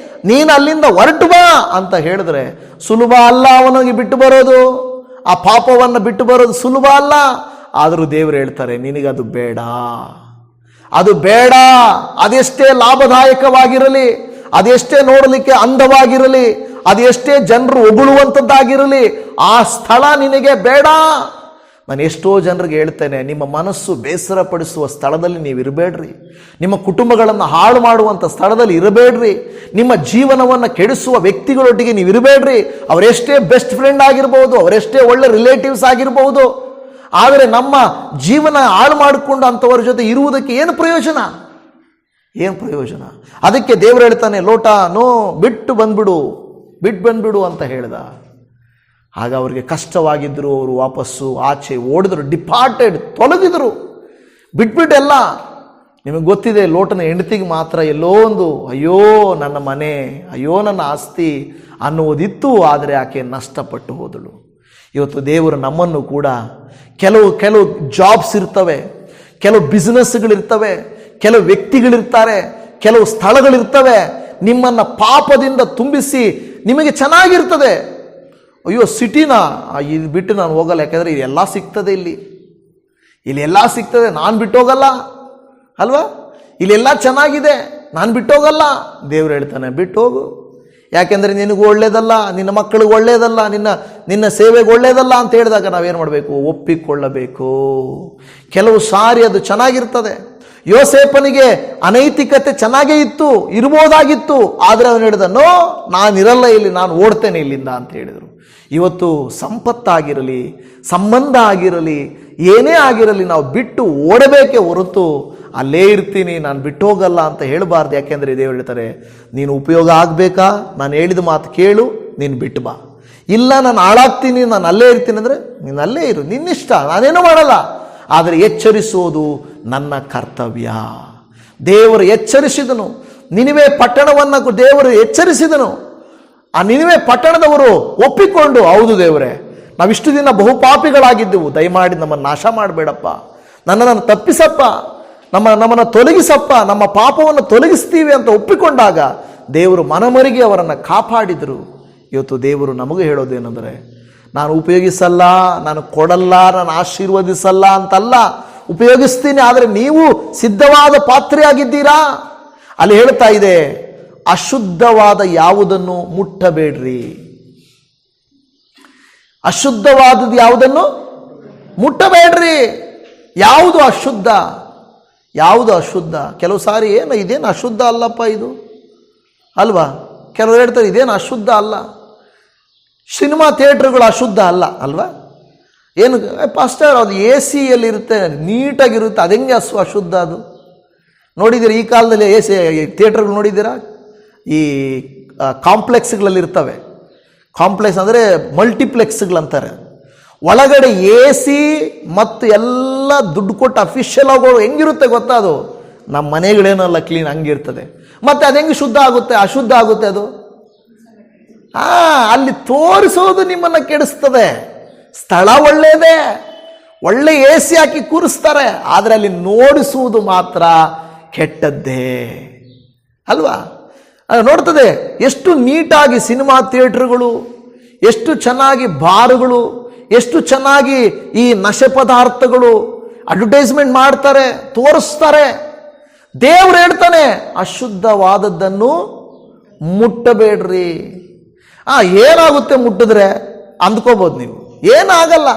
ನೀನು ಅಲ್ಲಿಂದ ಹೊರಟು ಬಾ ಅಂತ ಹೇಳಿದ್ರೆ ಸುಲಭ ಅಲ್ಲ ಅವನಿಗೆ ಬಿಟ್ಟು ಬರೋದು. ಆ ಪಾಪವನ್ನು ಬಿಟ್ಟು ಬರೋದು ಸುಲಭ ಅಲ್ಲ. ಆದರೂ ದೇವರು ಹೇಳ್ತಾರೆ, ನಿನಗದು ಬೇಡ, ಅದು ಬೇಡ. ಅದೆಷ್ಟೇ ಲಾಭದಾಯಕವಾಗಿರಲಿ, ಅದೆಷ್ಟೇ ನೋಡಲಿಕ್ಕೆ ಅಂದವಾಗಿರಲಿ, ಅದೆಷ್ಟೇ ಜನರು ಹೊಗಳುವಂಥದ್ದಾಗಿರಲಿ, ಆ ಸ್ಥಳ ನಿನಗೆ ಬೇಡ. ನಾನು ಎಷ್ಟೋ ಜನರಿಗೆ ಹೇಳ್ತೇನೆ, ನಿಮ್ಮ ಮನಸ್ಸು ಬೇಸರ ಪಡಿಸುವ ಸ್ಥಳದಲ್ಲಿ ನೀವು ಇರಬೇಡ್ರಿ, ನಿಮ್ಮ ಕುಟುಂಬಗಳನ್ನು ಹಾಳು ಮಾಡುವಂಥ ಸ್ಥಳದಲ್ಲಿ ಇರಬೇಡ್ರಿ, ನಿಮ್ಮ ಜೀವನವನ್ನು ಕೆಡಿಸುವ ವ್ಯಕ್ತಿಗಳೊಟ್ಟಿಗೆ ನೀವು ಇರಬೇಡ್ರಿ. ಅವರೆಷ್ಟೇ ಬೆಸ್ಟ್ ಫ್ರೆಂಡ್ ಆಗಿರ್ಬೋದು, ಅವರೆಷ್ಟೇ ಒಳ್ಳೆ ರಿಲೇಟಿವ್ಸ್ ಆಗಿರ್ಬೋದು, ಆದರೆ ನಮ್ಮ ಜೀವನ ಹಾಳು ಮಾಡಿಕೊಂಡು ಅಂಥವ್ರ ಜೊತೆ ಇರುವುದಕ್ಕೆ ಏನು ಪ್ರಯೋಜನ? ಅದಕ್ಕೆ ದೇವರು ಹೇಳ್ತಾನೆ, ಲೋಟ ನೋ, ಬಿಟ್ಟು ಬಂದ್ಬಿಡು ಅಂತ ಹೇಳ್ದ. ಆಗ ಅವರಿಗೆ ಕಷ್ಟವಾಗಿದ್ದರು, ಅವರು ವಾಪಸ್ಸು ಆಚೆ ಓಡಿದ್ರು, ಡಿಪಾರ್ಟೆಡ್, ತೊಲಗಿದ್ರು, ಬಿಟ್ಬಿಟ್ಟೆಲ್ಲ. ನಿಮಗೆ ಗೊತ್ತಿದೆ, ಲೋಟನ ಹೆಂಡತಿಗೆ ಮಾತ್ರ ಎಲ್ಲೋ ಒಂದು ಅಯ್ಯೋ ನನ್ನ ಮನೆ, ಅಯ್ಯೋ ನನ್ನ ಆಸ್ತಿ ಅನ್ನುವುದಿತ್ತು, ಆದರೆ ಆಕೆ ನಷ್ಟಪಟ್ಟು ಹೋದಳು. ಇವತ್ತು ದೇವರು ನಮ್ಮನ್ನು ಕೂಡ ಕೆಲವು ಜಾಬ್ಸ್ ಇರ್ತವೆ, ಕೆಲವು ಬಿಸ್ನೆಸ್ಗಳಿರ್ತವೆ, ಕೆಲವು ವ್ಯಕ್ತಿಗಳಿರ್ತಾರೆ, ಕೆಲವು ಸ್ಥಳಗಳಿರ್ತವೆ, ನಿಮ್ಮನ್ನು ಪಾಪದಿಂದ ತುಂಬಿಸಿ ನಿಮಗೆ ಚೆನ್ನಾಗಿರ್ತದೆ. ಅಯ್ಯೋ ಸಿಟಿನ ಇದು ಬಿಟ್ಟು ನಾನು ಹೋಗಲ್ಲ, ಯಾಕೆಂದರೆ ಇದೆಲ್ಲ ಸಿಗ್ತದೆ, ಇಲ್ಲಿ ಎಲ್ಲ ಸಿಗ್ತದೆ, ನಾನು ಬಿಟ್ಟೋಗಲ್ಲ ಅಲ್ವಾ, ಇಲ್ಲೆಲ್ಲ ಚೆನ್ನಾಗಿದೆ, ನಾನು ಬಿಟ್ಟೋಗಲ್ಲ. ದೇವರು ಹೇಳ್ತಾನೆ, ಬಿಟ್ಟೋಗು, ಯಾಕೆಂದರೆ ನಿನಗೂ ಒಳ್ಳೇದಲ್ಲ, ನಿನ್ನ ಮಕ್ಕಳಿಗೆ ಒಳ್ಳೇದಲ್ಲ, ನಿನ್ನ ಸೇವೆಗೆ ಒಳ್ಳೇದಲ್ಲ ಅಂತ ಹೇಳಿದಾಗ ನಾವೇನು ಮಾಡಬೇಕು? ಒಪ್ಪಿಕೊಳ್ಳಬೇಕು. ಕೆಲವು ಸಾರಿ ಅದು ಚೆನ್ನಾಗಿರ್ತದೆ. ಯೋಸೇಫನಿಗೆ ಅನೈತಿಕತೆ ಚೆನ್ನಾಗೇ ಇರ್ಬೋದಾಗಿತ್ತು, ಆದರೆ ಅವನು ಹೇಳಿದ, ನೋ, ನಾನಿರಲ್ಲ ಇಲ್ಲಿ, ನಾನು ಓಡ್ತೇನೆ ಇಲ್ಲಿಂದ ಅಂತ ಹೇಳಿದರು. ಇವತ್ತು ಸಂಪತ್ತಾಗಿರಲಿ, ಸಂಬಂಧ ಆಗಿರಲಿ, ಏನೇ ಆಗಿರಲಿ, ನಾವು ಬಿಟ್ಟು ಓಡಬೇಕೇ ಹೊರತು ಅಲ್ಲೇ ಇರ್ತೀನಿ, ನಾನು ಬಿಟ್ಟು ಹೋಗಲ್ಲ ಅಂತ ಹೇಳಬಾರ್ದು. ಯಾಕೆಂದರೆ ದೇವರು ಹೇಳ್ತಾರೆ, ನೀನು ಉಪಯೋಗ ಆಗಬೇಕಾ, ನಾನು ಹೇಳಿದ ಮಾತು ಕೇಳು, ನೀನು ಬಿಟ್ಟು ಬಾ. ಇಲ್ಲ, ನಾನು ಹಾಳಾಗ್ತೀನಿ, ನಾನು ಅಲ್ಲೇ ಇರ್ತೀನಿ ಅಂದರೆ ನೀನು ಅಲ್ಲೇ ಇರು, ನಿನ್ನಿಷ್ಟ, ನಾನೇನೂ ಮಾಡಲ್ಲ. ಆದರೆ ಎಚ್ಚರಿಸೋದು ನನ್ನ ಕರ್ತವ್ಯ. ದೇವರು ಎಚ್ಚರಿಸಿದನು, ನಿನಿವೆ ಪಟ್ಟಣವನ್ನು ದೇವರು ಎಚ್ಚರಿಸಿದನು. ಆ ನಿನಿವೆ ಪಟ್ಟಣದವರು ಒಪ್ಪಿಕೊಂಡು, ಹೌದು ದೇವರೇ, ನಾವಿಷ್ಟು ದಿನ ಬಹುಪಾಪಿಗಳಾಗಿದ್ದೆವು, ದಯಮಾಡಿ ನಮ್ಮನ್ನು ನಾಶ ಮಾಡಬೇಡಪ್ಪ, ನನ್ನನ್ನು ತಪ್ಪಿಸಪ್ಪ, ನಮ್ಮನ್ನು ತೊಲಗಿಸಪ್ಪ, ನಮ್ಮ ಪಾಪವನ್ನು ತೊಲಗಿಸ್ತೀವಿ ಅಂತ ಒಪ್ಪಿಕೊಂಡಾಗ ದೇವರು ಮನಮರಿಗೆ ಅವರನ್ನು ಕಾಪಾಡಿದರು. ಇವತ್ತು ದೇವರು ನಮಗೆ ಹೇಳೋದೇನೆಂದರೆ, ನಾನು ಉಪಯೋಗಿಸಲ್ಲ, ನಾನು ಕೊಡಲ್ಲ, ನಾನು ಆಶೀರ್ವದಿಸಲ್ಲ ಅಂತಲ್ಲ, ಉಪಯೋಗಿಸ್ತೀನಿ, ಆದರೆ ನೀವು ಸಿದ್ಧವಾದ ಪಾತ್ರೆಯಾಗಿದ್ದೀರಾ. ಅಲ್ಲಿ ಹೇಳ್ತಾ ಇದೆ, ಅಶುದ್ಧವಾದ ಯಾವುದನ್ನು ಮುಟ್ಟಬೇಡ್ರಿ. ಅಶುದ್ಧವಾದದ್ದು ಯಾವುದನ್ನು ಮುಟ್ಟಬೇಡ್ರಿ. ಯಾವುದು ಅಶುದ್ಧ? ಕೆಲವು ಸಾರಿ ಇದೇನು ಅಶುದ್ಧ ಅಲ್ಲಪ್ಪ ಇದು ಅಲ್ವಾ? ಕೆಲವರು ಹೇಳ್ತಾರೆ ಇದೇನು ಅಶುದ್ಧ ಅಲ್ಲ. ಸಿನಿಮಾ ಥಿಯೇಟ್ರ್ಗಳು ಅಶುದ್ಧ ಅಲ್ಲ ಅಲ್ವಾ? ಏನು ಪಾಸ್ಟರ್, ಅದು AC ಯಲ್ಲಿರುತ್ತೆ, ನೀಟಾಗಿರುತ್ತೆ, ಅದು ಹೆಂಗೆ ಅಶುದ್ಧ? ಅದು ನೋಡಿದ್ದೀರಾ? ಈ ಕಾಲದಲ್ಲಿ AC ಥಿಯೇಟ್ರ್ಗಳು ನೋಡಿದ್ದೀರಾ? ಈ ಕಾಂಪ್ಲೆಕ್ಸ್ಗಳಲ್ಲಿರ್ತವೆ. ಕಾಂಪ್ಲೆಕ್ಸ್ ಅಂದರೆ ಮಲ್ಟಿಪ್ಲೆಕ್ಸ್ಗಳಂತಾರೆ. ಒಳಗಡೆ AC ಮತ್ತು ಎಲ್ಲ ದುಡ್ಡು ಕೊಟ್ಟು ಅಫಿಷಿಯಲ್ ಆಗೋರು ಹೆಂಗಿರುತ್ತೆ ಗೊತ್ತಾ? ಅದು ನಮ್ಮ ಮನೆಗಳೇನಲ್ಲ, ಕ್ಲೀನ್ ಹಂಗಿರ್ತದೆ. ಮತ್ತು ಅದು ಹೆಂಗೆ ಶುದ್ಧ ಆಗುತ್ತೆ? ಅಶುದ್ಧ ಆಗುತ್ತೆ ಅದು. ಅಲ್ಲಿ ತೋರಿಸೋದು ನಿಮ್ಮನ್ನು ಕೆಡಿಸ್ತದೆ. ಸ್ಥಳ ಒಳ್ಳೆಯದೇ, ಒಳ್ಳೆ AC ಹಾಕಿ ಕೂರಿಸ್ತಾರೆ, ಆದರೆ ಅಲ್ಲಿ ನೋಡಿಸುವುದು ಮಾತ್ರ ಕೆಟ್ಟದ್ದೇ ಅಲ್ವಾ? ನೋಡ್ತದೆ ಎಷ್ಟು ನೀಟಾಗಿ ಸಿನಿಮಾ ಥಿಯೇಟರ್ಗಳು, ಎಷ್ಟು ಚೆನ್ನಾಗಿ ಬಾರುಗಳು, ಎಷ್ಟು ಚೆನ್ನಾಗಿ ಈ ನಶೆ ಪದಾರ್ಥಗಳು ಅಡ್ವರ್ಟೈಸ್ಮೆಂಟ್ ಮಾಡ್ತಾರೆ, ತೋರಿಸ್ತಾರೆ. ದೇವ್ರು ಹೇಳ್ತಾನೆ ಅಶುದ್ಧವಾದದ್ದನ್ನು ಮುಟ್ಟಬೇಡ್ರಿ. ಏನಾಗುತ್ತೆ ಮುಟ್ಟಿದ್ರೆ ಅಂದ್ಕೋಬೋದು ನೀವು, ಏನಾಗಲ್ಲ.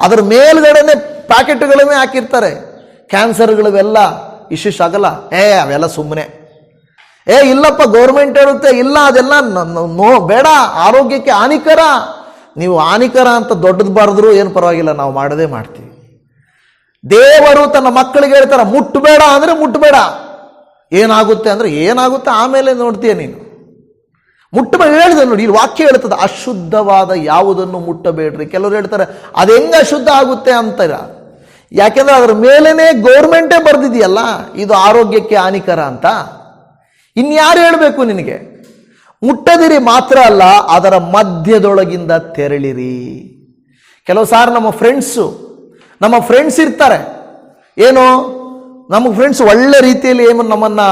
ಅದರ ಮೇಲ್ಗಡೆನೆ ಪ್ಯಾಕೆಟ್ಗಳನ್ನೇ ಹಾಕಿರ್ತಾರೆ. ಕ್ಯಾನ್ಸರ್ಗಳಿವೆಲ್ಲ ಇಷ್ಟಿಷ್ಟಾಗಲ್ಲ, ಅವೆಲ್ಲ ಸುಮ್ಮನೆ. ಇಲ್ಲಪ್ಪ ಗೌರ್ಮೆಂಟ್ ಹೇಳುತ್ತೆ, ಇಲ್ಲ ಅದೆಲ್ಲ ಬೇಡ, ಆರೋಗ್ಯಕ್ಕೆ ಹಾನಿಕರ. ನೀವು ಹಾನಿಕರ ಅಂತ ದೊಡ್ಡದು ಬರೆದ್ರು ಏನು ಪರವಾಗಿಲ್ಲ, ನಾವು ಮಾಡದೇ ಮಾಡ್ತೀವಿ. ದೇವರು ತನ್ನ ಮಕ್ಕಳಿಗೆ ಹೇಳ್ತಾರೆ ಮುಟ್ಟಬೇಡ ಅಂದರೆ ಮುಟ್ಟಬೇಡ. ಏನಾಗುತ್ತೆ ಅಂದರೆ ಏನಾಗುತ್ತೆ ಆಮೇಲೆ ನೋಡ್ತೀಯ ನೀನು. ಮುಟ್ಟಬೇಡ ಹೇಳಿದೆ ನೋಡಿ, ಇಲ್ಲಿ ವಾಕ್ಯ ಹೇಳ್ತದೆ ಅಶುದ್ಧವಾದ ಯಾವುದನ್ನು ಮುಟ್ಟಬೇಡ್ರಿ. ಕೆಲವರು ಹೇಳ್ತಾರೆ ಅದು ಹೆಂಗೆ ಅಶುದ್ಧ ಆಗುತ್ತೆ ಅಂತಾರ. ಯಾಕೆಂದ್ರೆ ಅದರ ಮೇಲೇನೆ ಗೌರ್ಮೆಂಟೇ ಬರೆದಿದೆಯಲ್ಲ ಇದು ಆರೋಗ್ಯಕ್ಕೆ ಹಾನಿಕರ ಅಂತ. ಇನ್ಯಾರು ಹೇಳಬೇಕು ನಿನಗೆ? ಮುಟ್ಟದಿರಿ ಮಾತ್ರ ಅಲ್ಲ, ಅದರ ಮಧ್ಯದೊಳಗಿಂದ ತೆರಳಿರಿ. ಕೆಲವು ಸಾರಿ ನಮ್ಮ ಫ್ರೆಂಡ್ಸ್ ಇರ್ತಾರೆ, ಏನು ನಮ್ಮ ಫ್ರೆಂಡ್ಸ್ ಒಳ್ಳೆ ರೀತಿಯಲ್ಲಿ ಏನು ನಮ್ಮನ್ನು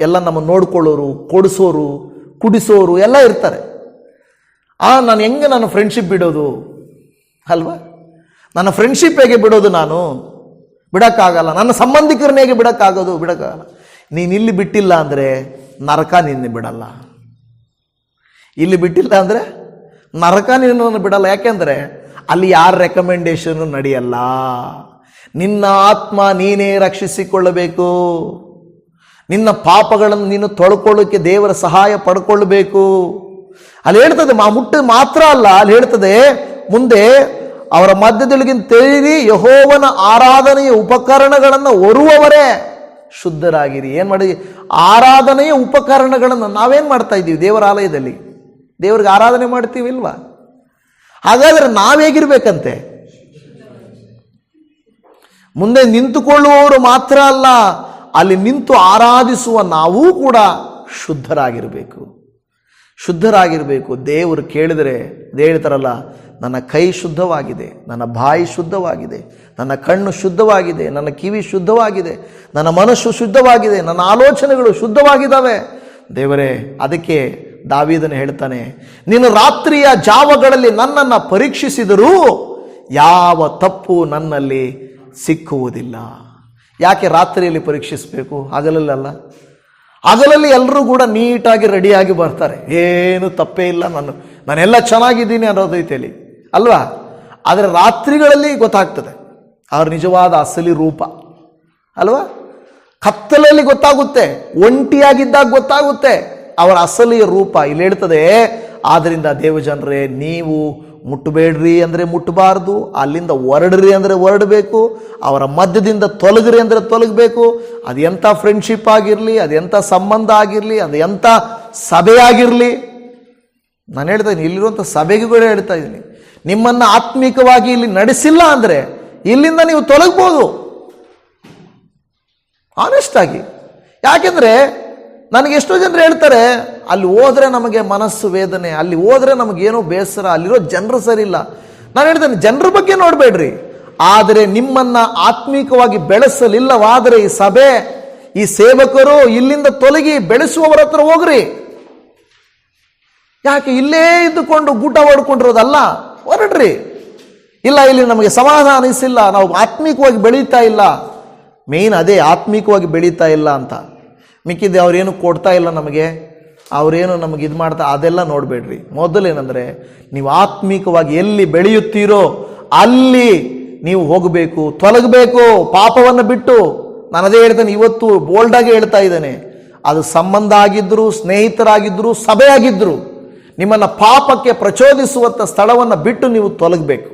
ಎಲ್ಲ ನಮ್ಮನ್ನು ನೋಡ್ಕೊಳ್ಳೋರು, ಕೊಡಿಸೋರು, ಕುಡಿಸೋರು ಎಲ್ಲ ಇರ್ತಾರೆ. ನಾನು ಹೆಂಗೆ ನನ್ನ ಫ್ರೆಂಡ್ಶಿಪ್ ಬಿಡೋದು ಅಲ್ವಾ? ನನ್ನ ಫ್ರೆಂಡ್ಶಿಪ್ ಹೇಗೆ ಬಿಡೋದು? ನಾನು ಬಿಡೋಕ್ಕಾಗಲ್ಲ. ನನ್ನ ಸಂಬಂಧಿಕರನ್ನ ಹೇಗೆ ಬಿಡೋಕ್ಕಾಗಲ್ಲ. ನೀನು ಇಲ್ಲಿ ಬಿಟ್ಟಿಲ್ಲ ಅಂದರೆ ನರಕ ನಿನ್ನೆ ಬಿಡಲ್ಲ. ಇಲ್ಲಿ ಬಿಟ್ಟಿಲ್ಲ ಅಂದರೆ ನರಕ ನಿನ್ನನ್ನು ಬಿಡಲ್ಲ. ಯಾಕೆಂದರೆ ಅಲ್ಲಿ ಯಾರ ರೆಕಮೆಂಡೇಶನ್ ನಡೆಯಲ್ಲ. ನಿನ್ನ ಆತ್ಮ ನೀನೇ ರಕ್ಷಿಸಿಕೊಳ್ಳಬೇಕು. ನಿನ್ನ ಪಾಪಗಳನ್ನು ನೀನು ತೊಳ್ಕೊಳ್ಳೋಕ್ಕೆ ದೇವರ ಸಹಾಯ ಪಡ್ಕೊಳ್ಬೇಕು. ಅಲ್ಲಿ ಹೇಳ್ತದೆ ಮುಟ್ಟು ಮಾತ್ರ ಅಲ್ಲ, ಅಲ್ಲಿ ಹೇಳ್ತದೆ ಮುಂದೆ ಅವರ ಮಧ್ಯದೊಳಗಿನ ತೆರೀರಿ, ಯೆಹೋವನ ಆರಾಧನೆಯ ಉಪಕರಣಗಳನ್ನು ಹೊರುವವರೇ ಶುದ್ಧರಾಗಿರಿ. ಏನು ಮಾಡಿ? ಆರಾಧನೆಯ ಉಪಕರಣಗಳನ್ನು ನಾವೇನು ಮಾಡ್ತಾ ಇದ್ದೀವಿ? ದೇವರ ಆಲಯದಲ್ಲಿ ದೇವರಿಗೆ ಆರಾಧನೆ ಮಾಡ್ತೀವಿ ಇಲ್ವಾ? ಹಾಗಾದರೆ ನಾವೇಗಿರ್ಬೇಕಂತೆ? ಮುಂದೆ ನಿಂತುಕೊಳ್ಳುವವರು ಮಾತ್ರ ಅಲ್ಲ, ಅಲ್ಲಿ ನಿಂತು ಆರಾಧಿಸುವ ನಾವೂ ಕೂಡ ಶುದ್ಧರಾಗಿರಬೇಕು. ದೇವರು ಕೇಳಿದರೆ ಹೇಳ್ತಾರಲ್ಲ, ನನ್ನ ಕೈ ಶುದ್ಧವಾಗಿದೆ, ನನ್ನ ಬಾಯಿ ಶುದ್ಧವಾಗಿದೆ, ನನ್ನ ಕಣ್ಣು ಶುದ್ಧವಾಗಿದೆ, ನನ್ನ ಕಿವಿ ಶುದ್ಧವಾಗಿದೆ, ನನ್ನ ಮನಸ್ಸು ಶುದ್ಧವಾಗಿದೆ, ನನ್ನ ಆಲೋಚನೆಗಳು ಶುದ್ಧವಾಗಿದ್ದಾವೆ. ದೇವರೇ, ಅದಕ್ಕೆ ದಾವೀದನು ಹೇಳ್ತಾನೆ, ನೀನು ರಾತ್ರಿಯ ಜಾವಗಳಲ್ಲಿ ನನ್ನನ್ನು ಪರೀಕ್ಷಿಸಿದರೂ ಯಾವ ತಪ್ಪು ನನ್ನಲ್ಲಿ ಸಿಕ್ಕುವುದಿಲ್ಲ. ಯಾಕೆ ರಾತ್ರಿಯಲ್ಲಿ ಪರೀಕ್ಷಿಸಬೇಕು? ಹಗಲಲ್ಲ. ಹಗಲಲ್ಲಿ ಎಲ್ಲರೂ ಕೂಡ ನೀಟಾಗಿ ರೆಡಿಯಾಗಿ ಬರ್ತಾರೆ, ಏನು ತಪ್ಪೇ ಇಲ್ಲ, ನಾನೆಲ್ಲ ಚೆನ್ನಾಗಿದ್ದೀನಿ ಅನ್ನೋ ರೀತಿಯಲ್ಲಿ ಅಲ್ವಾ? ಆದರೆ ರಾತ್ರಿಗಳಲ್ಲಿ ಗೊತ್ತಾಗ್ತದೆ ಅವ್ರ ನಿಜವಾದ ಅಸಲಿ ರೂಪ ಅಲ್ವಾ? ಕತ್ತಲಲ್ಲಿ ಗೊತ್ತಾಗುತ್ತೆ, ಒಂಟಿಯಾಗಿದ್ದಾಗ ಗೊತ್ತಾಗುತ್ತೆ ಅವರ ಅಸಲಿಯ ರೂಪ. ಇಲ್ಲಿ ಹೇಳ್ತದೆ, ಆದ್ದರಿಂದ ದೇವಜನರೇ, ನೀವು ಮುಟ್ಟಬೇಡ್ರಿ ಅಂದರೆ ಮುಟ್ಟಬಾರ್ದು, ಅಲ್ಲಿಂದ ಹೊರಡ್ರಿ ಅಂದರೆ ಹೊರಡಬೇಕು, ಅವರ ಮಧ್ಯದಿಂದ ತೊಲಗ್ರಿ ಅಂದರೆ ತೊಲಗಬೇಕು. ಅದು ಎಂಥ ಫ್ರೆಂಡ್ಶಿಪ್ ಆಗಿರಲಿ, ಅದು ಎಂಥ ಸಂಬಂಧ ಆಗಿರಲಿ, ಅದು ಎಂಥ ಸಭೆ ಆಗಿರಲಿ. ನಾನು ಹೇಳ್ತಾ ಇದ್ದೀನಿ, ಇಲ್ಲಿರುವಂಥ ಸಭೆಗೂ ಕೂಡ ಹೇಳ್ತಾ ಇದ್ದೀನಿ, ನಿಮ್ಮನ್ನು ಆತ್ಮಿಕವಾಗಿ ಇಲ್ಲಿ ನಡೆಸಿಲ್ಲ ಅಂದರೆ ಇಲ್ಲಿಂದ ನೀವು ತೊಲಗ್ಬೋದು ಆನೆಸ್ಟ್ ಆಗಿ. ಯಾಕೆಂದರೆ ನನಗೆ ಎಷ್ಟೋ ಜನರು ಹೇಳ್ತಾರೆ, ಅಲ್ಲಿ ಹೋದರೆ ನಮಗೆ ಮನಸ್ಸು ವೇದನೆ, ಅಲ್ಲಿ ಹೋದರೆ ನಮಗೇನೋ ಬೇಸರ, ಅಲ್ಲಿರೋ ಜನರು ಸರಿ ಇಲ್ಲ. ನಾನು ಹೇಳ್ತೇನೆ, ಜನರ ಬಗ್ಗೆ ನೋಡಬೇಡ್ರಿ, ಆದರೆ ನಿಮ್ಮನ್ನು ಆತ್ಮಿಕವಾಗಿ ಬೆಳೆಸಲಿಲ್ಲವಾದರೆ ಈ ಸಭೆ, ಈ ಸೇವಕರು ಇಲ್ಲಿಂದ ತೊಲಗಿ ಬೆಳೆಸುವವರ ಹತ್ರ ಹೋಗ್ರಿ. ಯಾಕೆ ಇಲ್ಲೇ ಇದ್ದುಕೊಂಡು ಗೂಟ ಹೊಡ್ಕೊಂಡಿರೋದಲ್ಲ, ಹೊರಡ್ರಿ. ಇಲ್ಲ, ಇಲ್ಲಿ ನಮಗೆ ಸಮಾಧಾನ ಅನಿಸಿಲ್ಲ, ನಾವು ಆತ್ಮಿಕವಾಗಿ ಬೆಳೀತಾ ಇಲ್ಲ. ಮೇನ್ ಅದೇ, ಆತ್ಮಿಕವಾಗಿ ಬೆಳೀತಾ ಇಲ್ಲ ಅಂತ. ಮಿಕ್ಕಿದ್ದೆ ಅವ್ರೇನು ಕೊಡ್ತಾ ಇಲ್ಲ ನಮಗೆ, ಅವರೇನು ನಮಗೆ ಇದು ಮಾಡ್ತಾ, ಅದೆಲ್ಲ ನೋಡಬೇಡ್ರಿ. ಮೊದಲೇನೆಂದರೆ, ನೀವು ಆತ್ಮಿಕವಾಗಿ ಎಲ್ಲಿ ಬೆಳೆಯುತ್ತೀರೋ ಅಲ್ಲಿ ನೀವು ಹೋಗಬೇಕು, ತೊಲಗಬೇಕು, ಪಾಪವನ್ನು ಬಿಟ್ಟು. ನಾನು ಅದೇ ಹೇಳ್ತೇನೆ, ಇವತ್ತು ಬೋಲ್ಡಾಗಿ ಹೇಳ್ತಾ ಇದ್ದೇನೆ, ಅದು ಸಂಬಂಧ ಆಗಿದ್ದರು, ಸ್ನೇಹಿತರಾಗಿದ್ದರು, ಸಭೆ ಆಗಿದ್ದರು, ನಿಮ್ಮನ್ನು ಪಾಪಕ್ಕೆ ಪ್ರಚೋದಿಸುವಂಥ ಸ್ಥಳವನ್ನು ಬಿಟ್ಟು ನೀವು ತೊಲಗಬೇಕು.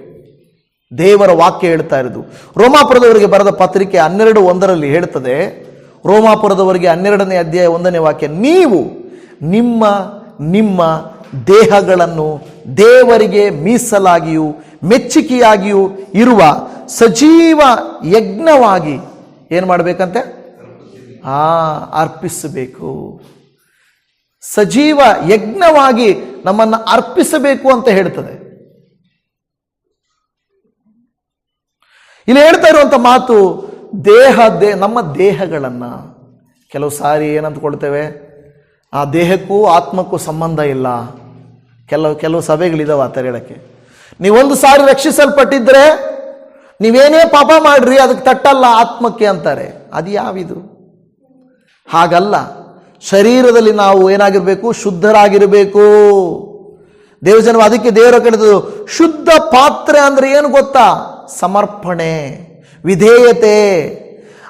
ದೇವರ ವಾಕ್ಯ ಹೇಳ್ತಾ ಇರೋದು. ರೋಮಾಪುರದವರಿಗೆ ಬರೆದ ಪತ್ರಿಕೆ 12:1 ಹೇಳ್ತದೆ, ರೋಮಾಪುರದವರಿಗೆ 12ನೇ ಅಧ್ಯಾಯ 1ನೇ ವಾಕ್ಯ, ನೀವು ನಿಮ್ಮ ನಿಮ್ಮ ದೇಹಗಳನ್ನು ದೇವರಿಗೆ ಮೀಸಲಾಗಿಯೂ ಮೆಚ್ಚುಗೆಯಾಗಿಯೂ ಇರುವ ಸಜೀವ ಯಜ್ಞವಾಗಿ ಏನು ಮಾಡಬೇಕಂತೆ? ಅರ್ಪಿಸಬೇಕು. ಸಜೀವ ಯಜ್ಞವಾಗಿ ನಮ್ಮನ್ನು ಅರ್ಪಿಸಬೇಕು ಅಂತ ಹೇಳ್ತದೆ. ಇಲ್ಲಿ ಹೇಳ್ತಾ ಇರುವಂಥ ಮಾತು, ನಮ್ಮ ದೇಹಗಳನ್ನು, ಕೆಲವು ಸಾರಿ ಏನಂತಕೊಳ್ತೇವೆ, ಆ ದೇಹಕ್ಕೂ ಆತ್ಮಕ್ಕೂ ಸಂಬಂಧ ಇಲ್ಲ. ಕೆಲವು ಸಭೆಗಳಿದಾವೆ ಆ ಥರ ಹೇಳಕ್ಕೆ. ನೀವೊಂದು ಸಾರಿ ರಕ್ಷಿಸಲ್ಪಟ್ಟಿದ್ರೆ ನೀವೇನೇ ಪಾಪ ಮಾಡ್ರಿ ಅದಕ್ಕೆ ತಟ್ಟಲ್ಲ ಆತ್ಮಕ್ಕೆ ಅಂತಾರೆ. ಅದು ಯಾವಿದು? ಹಾಗಲ್ಲ. ಶರೀರದಲ್ಲಿ ನಾವು ಏನಾಗಿರ್ಬೇಕು? ಶುದ್ಧರಾಗಿರಬೇಕು. ದೇವಜನ ಅದಕ್ಕೆ ದೇವರ ಕಡೆದು ಶುದ್ಧ ಪಾತ್ರೆ ಅಂದ್ರೆ ಏನು ಗೊತ್ತಾ? ಸಮರ್ಪಣೆ, ವಿಧೇಯತೆ.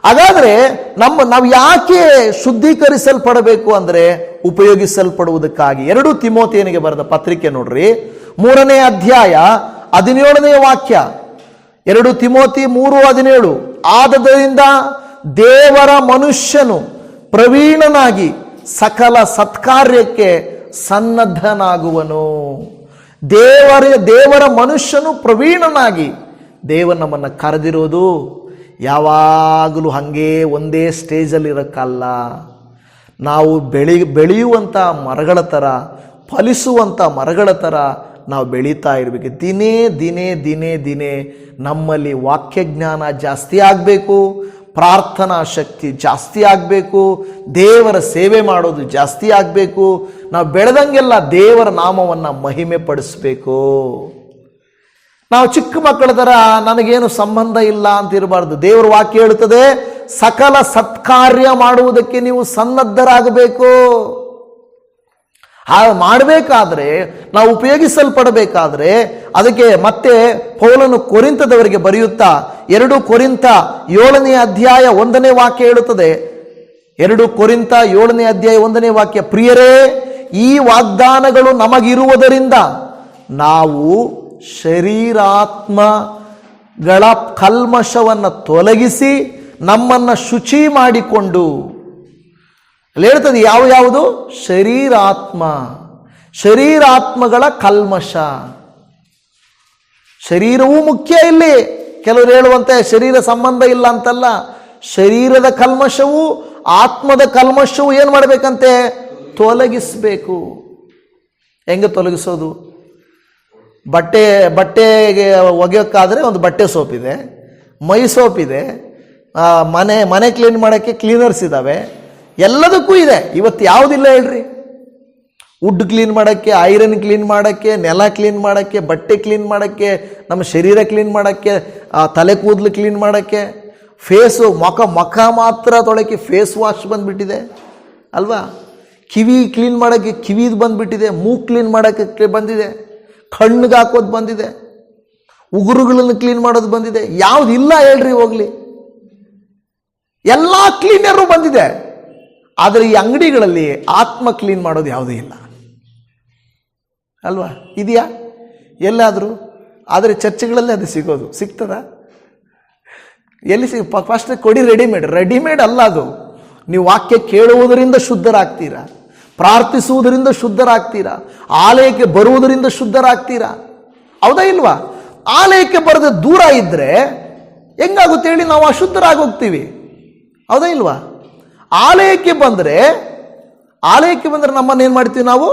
ಹಾಗಾದ್ರೆ ನಾವು ಯಾಕೆ ಶುದ್ಧೀಕರಿಸಲ್ಪಡಬೇಕು ಅಂದ್ರೆ ಉಪಯೋಗಿಸಲ್ಪಡುವುದಕ್ಕಾಗಿ. 2 ತಿಮೋಥೆಯನಿಗೆ ಬರೆದ ಪತ್ರಿಕೆ ನೋಡ್ರಿ, 3ನೇ ಅಧ್ಯಾಯ 17ನೇ ವಾಕ್ಯ. 2 ತಿಮೋಥಿ 3:17. ಆದದರಿಂದ ದೇವರ ಮನುಷ್ಯನು ಪ್ರವೀಣನಾಗಿ ಸಕಲ ಸತ್ಕಾರ್ಯಕ್ಕೆ ಸನ್ನದ್ಧನಾಗುವನು. ದೇವರ ಮನುಷ್ಯನು ಪ್ರವೀಣನಾಗಿ, ದೇವರು ನಮ್ಮನ್ನು ಕರೆದಿರೋದು ಯಾವಾಗಲೂ ಹಾಗೆ ಒಂದೇ ಸ್ಟೇಜಲ್ಲಿ ಇರೋಕ್ಕಲ್ಲ. ನಾವು ಬೆಳೆಯುವಂಥ ಮರಗಳ ಥರ, ಫಲಿಸುವಂಥ ಮರಗಳ ಥರ ನಾವು ಬೆಳೀತಾ ಇರಬೇಕು. ದಿನೇ ನಮ್ಮಲ್ಲಿ ವಾಕ್ಯಜ್ಞಾನ ಜಾಸ್ತಿ ಆಗಬೇಕು, ಪ್ರಾರ್ಥನಾ ಶಕ್ತಿ ಜಾಸ್ತಿ ಆಗಬೇಕು, ದೇವರ ಸೇವೆ ಮಾಡೋದು ಜಾಸ್ತಿ ಆಗಬೇಕು. ನಾವು ಬೆಳೆದಂಗೆಲ್ಲ ದೇವರ ನಾಮವನ್ನು ಮಹಿಮೆ ಪಡಿಸ್ಬೇಕು. ನಾವು ಚಿಕ್ಕ ಮಕ್ಕಳ ಥರ ನನಗೇನು ಸಂಬಂಧ ಇಲ್ಲ ಅಂತ ಇರಬಾರ್ದು. ದೇವರ ವಾಕ್ಯ ಹೇಳುತ್ತದೆ, ಸಕಲ ಸತ್ಕಾರ್ಯ ಮಾಡುವುದಕ್ಕೆ ನೀವು ಸನ್ನದ್ಧರಾಗಬೇಕು. ಮಾಡಬೇಕಾದ್ರೆ, ನಾವು ಉಪಯೋಗಿಸಲ್ಪಡಬೇಕಾದ್ರೆ, ಅದಕ್ಕೆ ಮತ್ತೆ ಪೌಲನು ಕೊರಿಂಥದವರಿಗೆ ಬರೆಯುತ್ತಾ 2 ಕೊರಿಂಥ 7ನೇ ಅಧ್ಯಾಯ 1ನೇ ವಾಕ್ಯ ಹೇಳುತ್ತದೆ. 2 ಕೊರಿಂಥ 7ನೇ ಅಧ್ಯಾಯ 1ನೇ ವಾಕ್ಯ, ಪ್ರಿಯರೇ, ಈ ವಾಗ್ದಾನಗಳು ನಮಗಿರುವುದರಿಂದ ನಾವು ಶರೀರಾತ್ಮಗಳ ಕಲ್ಮಶವನ್ನು ತೊಲಗಿಸಿ ನಮ್ಮನ್ನು ಶುಚಿ ಮಾಡಿಕೊಂಡು, ಅಲ್ಲಿ ಹೇಳ್ತದೆ ಯಾವುದು? ಶರೀರಾತ್ಮಗಳ ಕಲ್ಮಶ. ಶರೀರವೂ ಮುಖ್ಯ ಇಲ್ಲಿ. ಕೆಲವರು ಹೇಳುವಂತೆ ಶರೀರ ಸಂಬಂಧ ಇಲ್ಲ ಅಂತಲ್ಲ. ಶರೀರದ ಕಲ್ಮಶವು ಆತ್ಮದ ಕಲ್ಮಶವು ಏನು ಮಾಡಬೇಕಂತೆ? ತೊಲಗಿಸಬೇಕು. ಹೆಂಗೆ ತೊಲಗಿಸೋದು? ಬಟ್ಟೆಗೆ ಒಗೆಯೋಕ್ಕಾದರೆ ಒಂದು ಬಟ್ಟೆ ಸೋಪ್ ಇದೆ, ಮೈ ಸೋಪ್ ಇದೆ, ಮನೆ ಕ್ಲೀನ್ ಮಾಡೋಕ್ಕೆ ಕ್ಲೀನರ್ಸ್ ಇದ್ದಾವೆ, ಎಲ್ಲದಕ್ಕೂ ಇದೆ. ಇವತ್ತು ಯಾವುದಿಲ್ಲ ಹೇಳ್ರಿ? ವುಡ್ ಕ್ಲೀನ್ ಮಾಡೋಕ್ಕೆ, ಐರನ್ ಕ್ಲೀನ್ ಮಾಡೋಕ್ಕೆ, ನೆಲ ಕ್ಲೀನ್ ಮಾಡೋಕ್ಕೆ, ಬಟ್ಟೆ ಕ್ಲೀನ್ ಮಾಡೋಕ್ಕೆ, ನಮ್ಮ ಶರೀರ ಕ್ಲೀನ್ ಮಾಡೋಕ್ಕೆ, ತಲೆ ಕೂದಲು ಕ್ಲೀನ್ ಮಾಡೋಕ್ಕೆ, ಫೇಸು ಮುಖ ಮಾತ್ರ ತೊಳಕ್ಕೆ ಫೇಸ್ ವಾಶ್ ಬಂದುಬಿಟ್ಟಿದೆ ಅಲ್ವಾ? ಕಿವಿ ಕ್ಲೀನ್ ಮಾಡೋಕ್ಕೆ ಕಿವಿದು ಬಂದುಬಿಟ್ಟಿದೆ, ಮೂಗು ಕ್ಲೀನ್ ಮಾಡೋಕ್ಕೆ ಬಂದಿದೆ, ಕಣ್ಣಿಗೆ ಹಾಕೋದು ಬಂದಿದೆ, ಉಗುರುಗಳನ್ನು ಕ್ಲೀನ್ ಮಾಡೋದು ಬಂದಿದೆ. ಯಾವುದಿಲ್ಲ ಹೇಳ್ರಿ ಹೋಗಲಿ? ಎಲ್ಲ ಕ್ಲೀನರು ಬಂದಿದೆ. ಆದರೆ ಈ ಅಂಗಡಿಗಳಲ್ಲಿ ಆತ್ಮ ಕ್ಲೀನ್ ಮಾಡೋದು ಯಾವುದೂ ಇಲ್ಲ ಅಲ್ವಾ? ಇದೆಯಾ ಎಲ್ಲಾದರೂ? ಆದರೆ ಚರ್ಚ್ಗಳಲ್ಲಿ ಅದು ಸಿಗ್ತದ? ಎಲ್ಲಿ ಫಸ್ಟ್ ಕೊಡಿ ರೆಡಿಮೇಡ್ ಅಲ್ಲ ಅದು. ನೀವು ವಾಕ್ಯ ಕೇಳುವುದರಿಂದ ಶುದ್ಧರಾಗ್ತೀರಾ, ಪ್ರಾರ್ಥಿಸುವುದರಿಂದ ಶುದ್ಧರಾಗ್ತೀರಾ, ಆಲಯಕ್ಕೆ ಬರುವುದರಿಂದ ಶುದ್ಧರಾಗ್ತೀರಾ. ಹೌದಾ ಇಲ್ವಾ? ಆಲಯಕ್ಕೆ ಬರದೆ ದೂರ ಇದ್ದರೆ ಹೆಂಗಾಗುತ್ತೆ ಹೇಳಿ? ನಾವು ಅಶುದ್ಧರಾಗೋಗ್ತೀವಿ. ಹೌದಾ ಇಲ್ವಾ? ಆಲಯಕ್ಕೆ ಬಂದರೆ ನಮ್ಮನ್ನು ಏನು ಮಾಡ್ತೀವಿ? ನಾವು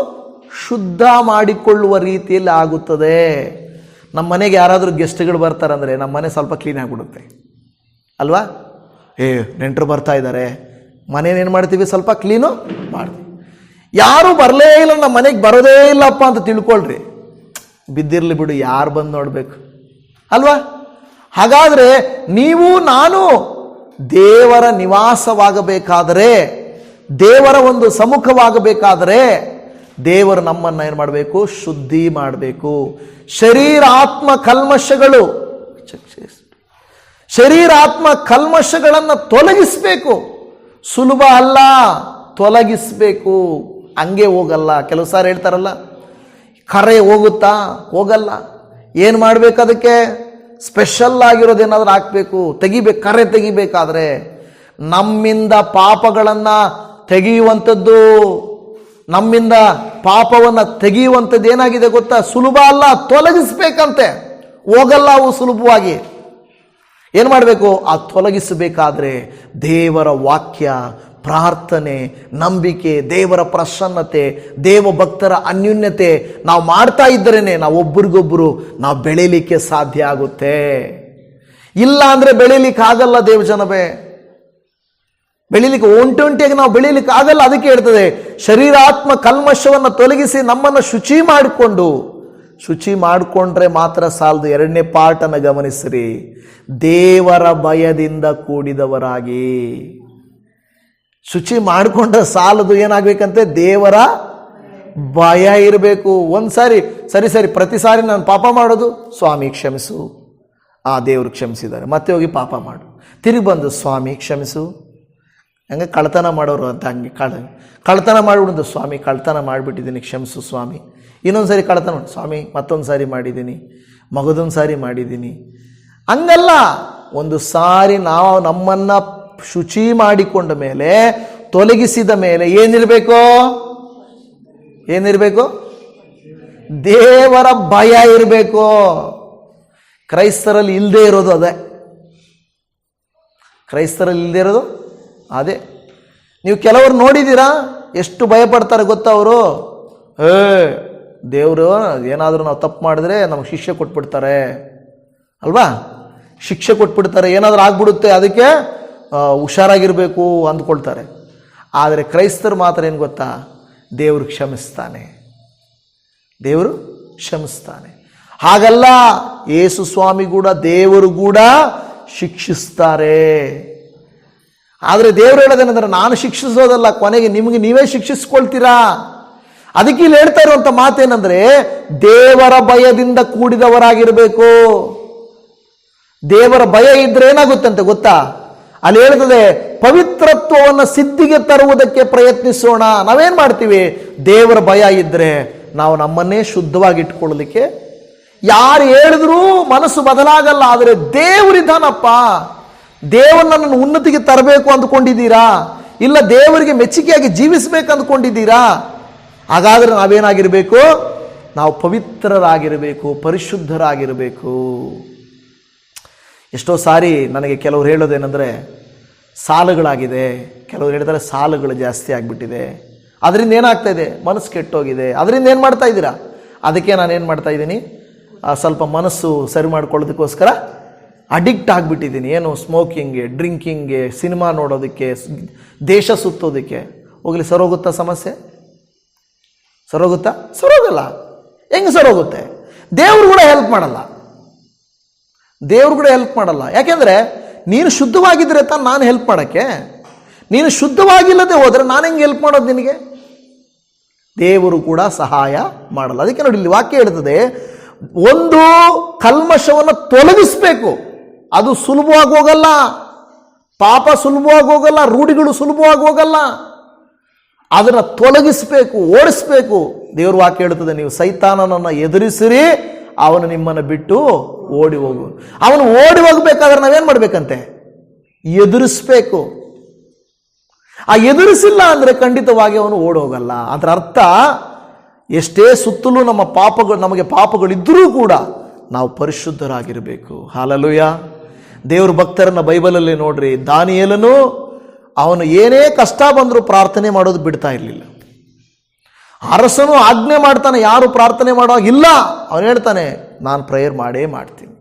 ಶುದ್ಧ ಮಾಡಿಕೊಳ್ಳುವ ರೀತಿಯಲ್ಲಿ ಆಗುತ್ತದೆ. ನಮ್ಮ ಮನೆಗೆ ಯಾರಾದರೂ ಗೆಸ್ಟ್ಗಳು ಬರ್ತಾರಂದರೆ ನಮ್ಮ ಮನೆ ಸ್ವಲ್ಪ ಕ್ಲೀನ್ ಆಗಿಬಿಡುತ್ತೆ ಅಲ್ವಾ? ನೆಂಟರು ಬರ್ತಾ ಇದ್ದಾರೆ, ಮನೇನೇನು ಮಾಡ್ತೀವಿ? ಸ್ವಲ್ಪ ಕ್ಲೀನು ಮಾಡ್ತೀವಿ. ಯಾರು ಬರಲೇ ಇಲ್ಲ, ನಮ್ಮ ಮನೆಗೆ ಬರೋದೇ ಇಲ್ಲಪ್ಪ ಅಂತ ತಿಳ್ಕೊಳ್ರಿ, ಬಿದ್ದಿರಲಿ ಬಿಡು, ಯಾರು ಬಂದು ನೋಡಬೇಕು ಅಲ್ವಾ? ಹಾಗಾದರೆ ನೀವು ನಾನು ದೇವರ ನಿವಾಸವಾಗಬೇಕಾದರೆ, ದೇವರ ಒಂದು ಸಮ್ಮುಖವಾಗಬೇಕಾದರೆ ದೇವರು ನಮ್ಮನ್ನು ಏನು ಮಾಡಬೇಕು? ಶುದ್ಧಿ ಮಾಡಬೇಕು. ಶರೀರಾತ್ಮ ಕಲ್ಮಶಗಳನ್ನು ತೊಲಗಿಸಬೇಕು. ಸುಲಭ ಅಲ್ಲ, ತೊಲಗಿಸಬೇಕು. ಹಂಗೆ ಹೋಗಲ್ಲ. ಕೆಲವು ಸಾರಿ ಹೇಳ್ತಾರಲ್ಲ, ಕರೆ ಹೋಗುತ್ತಾ? ಹೋಗಲ್ಲ. ಏನು ಮಾಡಬೇಕು? ಅದಕ್ಕೆ ಸ್ಪೆಷಲ್ ಆಗಿರೋದೇನಾದ್ರೂ ಹಾಕಬೇಕು, ಕರೆ ತೆಗಿಬೇಕಾದ್ರೆ. ನಮ್ಮಿಂದ ಪಾಪಗಳನ್ನು ತೆಗೆಯುವಂಥದ್ದು, ನಮ್ಮಿಂದ ಪಾಪವನ್ನು ತೆಗೆಯುವಂಥದ್ದು ಏನಾಗಿದೆ ಗೊತ್ತಾ? ಸುಲಭ ಅಲ್ಲ, ತೊಲಗಿಸ್ಬೇಕಂತೆ. ಹೋಗಲ್ಲ ಅವು ಸುಲಭವಾಗಿ. ಏನು ಮಾಡಬೇಕು? ಆ ತೊಲಗಿಸಬೇಕಾದ್ರೆ ದೇವರ ವಾಕ್ಯ, ಪ್ರಾರ್ಥನೆ, ನಂಬಿಕೆ, ದೇವರ ಪ್ರಸನ್ನತೆ, ದೇವ ಭಕ್ತರ ಅನ್ಯೂನ್ಯತೆ ನಾವು ಮಾಡ್ತಾ ಇದ್ದರೇನೆ ನಾವು ಒಬ್ರಿಗೊಬ್ಬರು ನಾವು ಬೆಳೀಲಿಕ್ಕೆ ಸಾಧ್ಯ ಆಗುತ್ತೆ. ಇಲ್ಲ ಅಂದರೆ ಬೆಳೀಲಿಕ್ಕೆ ಆಗಲ್ಲ ದೇವಜನವೇ, ಬೆಳೀಲಿಕ್ಕೆ ಒಂಟಿಯಾಗಿ ನಾವು ಬೆಳೀಲಿಕ್ಕೆ ಆಗಲ್ಲ. ಅದಕ್ಕೆ ಹೇಳ್ತದೆ, ಶರೀರಾತ್ಮ ಕಲ್ಮಶವನ್ನು ತೊಲಗಿಸಿ ನಮ್ಮನ್ನು ಶುಚಿ ಮಾಡಿಕೊಂಡ್ರೆ ಮಾತ್ರ ಸಾಲದು. ಎರಡನೇ ಪಾಠನ ಗಮನಿಸ್ರಿ, ದೇವರ ಭಯದಿಂದ ಕೂಡಿದವರಾಗಿ. ಶುಚಿ ಮಾಡಿಕೊಂಡ್ರೆ ಸಾಲದು, ಏನಾಗಬೇಕಂತೆ? ದೇವರ ಭಯ ಇರಬೇಕು. ಸರಿ ಪ್ರತಿ ಸಾರಿ ನಾನು ಪಾಪ ಮಾಡೋದು, ಸ್ವಾಮಿ ಕ್ಷಮಿಸು, ದೇವರು ಕ್ಷಮಿಸಿದ್ದಾರೆ, ಮತ್ತೆ ಹೋಗಿ ಪಾಪ ಮಾಡು, ತಿರುಗಿ ಬಂದು ಸ್ವಾಮಿ ಕ್ಷಮಿಸು. ಹಂಗೆ ಕಳ್ತನ ಮಾಡೋರು ಅಂತ, ಹಂಗೆ ಕಳ್ತನ ಮಾಡಿಬಿಡೋದು, ಸ್ವಾಮಿ ಕಳ್ತನ ಮಾಡಿಬಿಟ್ಟಿದ್ದೀನಿ ಕ್ಷಮಿಸು ಸ್ವಾಮಿ. ಇನ್ನೊಂದು ಸಾರಿ ಕಳ್ತನ ಮಾಡಿ, ಸ್ವಾಮಿ ಮತ್ತೊಂದು ಸಾರಿ ಮಾಡಿದ್ದೀನಿ, ಮಗದೊಂದು ಸಾರಿ ಮಾಡಿದ್ದೀನಿ. ಹಂಗಲ್ಲ, ಒಂದು ಸಾರಿ ನಾವು ನಮ್ಮನ್ನು ಶುಚಿ ಮಾಡಿಕೊಂಡ ಮೇಲೆ, ತೊಲಗಿಸಿದ ಮೇಲೆ ಏನಿರಬೇಕು? ದೇವರ ಭಯ ಇರಬೇಕು. ಕ್ರೈಸ್ತರಲ್ಲಿ ಇಲ್ಲದೆ ಇರೋದು ಅದೇ. ನೀವು ಕೆಲವರು ನೋಡಿದ್ದೀರಾ, ಎಷ್ಟು ಭಯಪಡ್ತಾರೆ ಗೊತ್ತಾ ಅವರು? ದೇವರು ಏನಾದರೂ ನಾವು ತಪ್ಪು ಮಾಡಿದ್ರೆ ನಮಗೆ ಶಿಕ್ಷೆ ಕೊಟ್ಬಿಡ್ತಾರೆ ಅಲ್ವಾ? ಶಿಕ್ಷೆ ಕೊಟ್ಬಿಡ್ತಾರೆ, ಏನಾದರೂ ಆಗ್ಬಿಡುತ್ತೆ, ಅದಕ್ಕೆ ಹುಷಾರಾಗಿರಬೇಕು ಅಂದ್ಕೊಳ್ತಾರೆ. ಆದರೆ ಕ್ರೈಸ್ತರು ಮಾತ್ರ ಏನು ಗೊತ್ತಾ? ದೇವರು ಕ್ಷಮಿಸ್ತಾನೆ. ಹಾಗಲ್ಲ, ಯೇಸು ಸ್ವಾಮಿ ಕೂಡ, ದೇವರು ಕೂಡ ಶಿಕ್ಷಿಸ್ತಾರೆ. ಆದರೆ ದೇವರು ಹೇಳೋದೇನೆಂದರೆ, ನಾನು ಶಿಕ್ಷಿಸೋದಲ್ಲ, ಕೊನೆಗೆ ನಿಮಗೆ ನೀವೇ ಶಿಕ್ಷಿಸ್ಕೊಳ್ತೀರಾ. ಅದಕ್ಕೆ ಇಲ್ಲಿ ಹೇಳ್ತಾ ಇರುವಂಥ ಮಾತೇನೆಂದರೆ, ದೇವರ ಭಯದಿಂದ ಕೂಡಿದವರಾಗಿರಬೇಕು. ದೇವರ ಭಯ ಇದ್ರೆ ಏನಾಗುತ್ತಂತೆ ಗೊತ್ತಾ? ಅಲ್ಲಿ ಹೇಳ್ತದೆ, ಪವಿತ್ರತ್ವವನ್ನು ಸಿದ್ಧಿಗೆ ತರುವುದಕ್ಕೆ ಪ್ರಯತ್ನಿಸೋಣ. ನಾವೇನು ಮಾಡ್ತೀವಿ? ದೇವರ ಭಯ ಇದ್ದರೆ ನಾವು ನಮ್ಮನ್ನೇ ಶುದ್ಧವಾಗಿಟ್ಕೊಳ್ಳಲಿಕ್ಕೆ, ಯಾರು ಹೇಳಿದ್ರೂ ಮನಸ್ಸು ಬದಲಾಗಲ್ಲ. ಆದರೆ ದೇವರಿದ್ದಾನಪ್ಪ, ದೇವರನ್ನು ಉನ್ನತಿಗೆ ತರಬೇಕು ಅಂದ್ಕೊಂಡಿದ್ದೀರಾ? ಇಲ್ಲ ದೇವರಿಗೆ ಮೆಚ್ಚುಗೆಯಾಗಿ ಜೀವಿಸಬೇಕು ಅಂದ್ಕೊಂಡಿದ್ದೀರಾ? ಹಾಗಾದರೆ ನಾವೇನಾಗಿರಬೇಕು? ನಾವು ಪವಿತ್ರರಾಗಿರಬೇಕು, ಪರಿಶುದ್ಧರಾಗಿರಬೇಕು. ಎಷ್ಟೋ ಸಾರಿ ನನಗೆ ಕೆಲವರು ಹೇಳೋದೇನೆಂದರೆ, ಸಾಲಗಳಾಗಿದೆ, ಕೆಲವರು ಹೇಳ್ತಾರೆ ಸಾಲಗಳು ಜಾಸ್ತಿ ಆಗಿಬಿಟ್ಟಿದೆ, ಅದರಿಂದ ಏನಾಗ್ತಾ ಇದೆ? ಮನಸ್ಸು ಕೆಟ್ಟೋಗಿದೆ. ಅದರಿಂದ ಏನು ಮಾಡ್ತಾ ಇದ್ದೀರಾ? ಅದಕ್ಕೆ ನಾನೇನು ಮಾಡ್ತಾ ಇದ್ದೀನಿ, ಸ್ವಲ್ಪ ಮನಸ್ಸು ಸರಿ ಮಾಡ್ಕೊಳ್ಳೋದಕ್ಕೋಸ್ಕರ ಅಡಿಕ್ಟ್ ಆಗಿಬಿಟ್ಟಿದ್ದೀನಿ. ಏನು? ಸ್ಮೋಕಿಂಗ್ಗೆ, ಡ್ರಿಂಕಿಂಗ್ಗೆ, ಸಿನಿಮಾ ನೋಡೋದಕ್ಕೆ, ದೇಶ ಸುತ್ತೋದಕ್ಕೆ. ಹೋಗಲಿ, ಸರೋಗುತ್ತಾ ಸಮಸ್ಯೆ? ಸರೋಗಲ್ಲ. ಹೆಂಗೆ ಸರೋಗುತ್ತೆ? ದೇವರು ಕೂಡ ಹೆಲ್ಪ್ ಮಾಡಲ್ಲ. ಯಾಕೆಂದರೆ ನೀನು ಶುದ್ಧವಾಗಿದ್ದರೆ ತಾನು ನಾನು ಹೆಲ್ಪ್ ಮಾಡೋಕ್ಕೆ. ನೀನು ಶುದ್ಧವಾಗಿಲ್ಲದೆ ಹೋದರೆ ನಾನು ಹೆಂಗೆ ಹೆಲ್ಪ್ ಮಾಡೋದು ನಿನಗೆ? ದೇವರು ಕೂಡ ಸಹಾಯ ಮಾಡಲ್ಲ. ಅದಕ್ಕೆ ನೋಡಿ, ಇಲ್ಲಿ ವಾಕ್ಯ ಹೇಳ್ತದೆ, ಒಂದು ಕಲ್ಮಶವನ್ನು ತೊಲಗಿಸ್ಬೇಕು. ಅದು ಸುಲಭವಾಗಿ ಹೋಗಲ್ಲ, ಪಾಪ ಸುಲಭವಾಗಿ ಹೋಗಲ್ಲ, ರೂಢಿಗಳು ಸುಲಭವಾಗಿ ಹೋಗಲ್ಲ. ಅದನ್ನು ತೊಲಗಿಸ್ಬೇಕು, ಓಡಿಸ್ಬೇಕು. ದೇವ್ರ ವಾಕ್ಯ ಹೇಳ್ತದೆ, ನೀವು ಸೈತಾನನನ್ನು ಎದುರಿಸಿರಿ, ಅವನು ನಿಮ್ಮನ್ನು ಬಿಟ್ಟು ಓಡಿ ಹೋಗು. ಅವನು ಓಡಿ ಹೋಗ್ಬೇಕಾದ್ರೆ ನಾವೇನು ಮಾಡಬೇಕಂತೆ? ಎದುರಿಸ್ಬೇಕು. ಆ ಎದುರಿಸಿಲ್ಲ ಅಂದರೆ ಖಂಡಿತವಾಗಿ ಅವನು ಓಡಿ ಹೋಗಲ್ಲ. ಅದರ ಅರ್ಥ, ಎಷ್ಟೇ ಸುತ್ತಲೂ ನಮಗೆ ಪಾಪಗಳಿದ್ದರೂ ಕೂಡ ನಾವು ಪರಿಶುದ್ಧರಾಗಿರಬೇಕು. ಹಾಲೆಲೂಯಾ. ದೇವ್ರ ಭಕ್ತರನ್ನ ಬೈಬಲಲ್ಲಿ ನೋಡ್ರಿ, ದಾನಿಯೇಲನು ಅವನು ಏನೇ ಕಷ್ಟ ಬಂದರೂ ಪ್ರಾರ್ಥನೆ ಮಾಡೋದು ಬಿಡ್ತಾ ಇರಲಿಲ್ಲ. ಅರಸನು ಆಜ್ಞೆ ಮಾಡ್ತಾನೆ, ಯಾರು ಪ್ರಾರ್ಥನೆ ಮಾಡೋವಾಗಿಲ್ಲ, ಅವನು ಹೇಳ್ತಾನೆ, ನಾನು ಪ್ರೇಯರ್ ಮಾಡೇ ಮಾಡ್ತೀನಿ.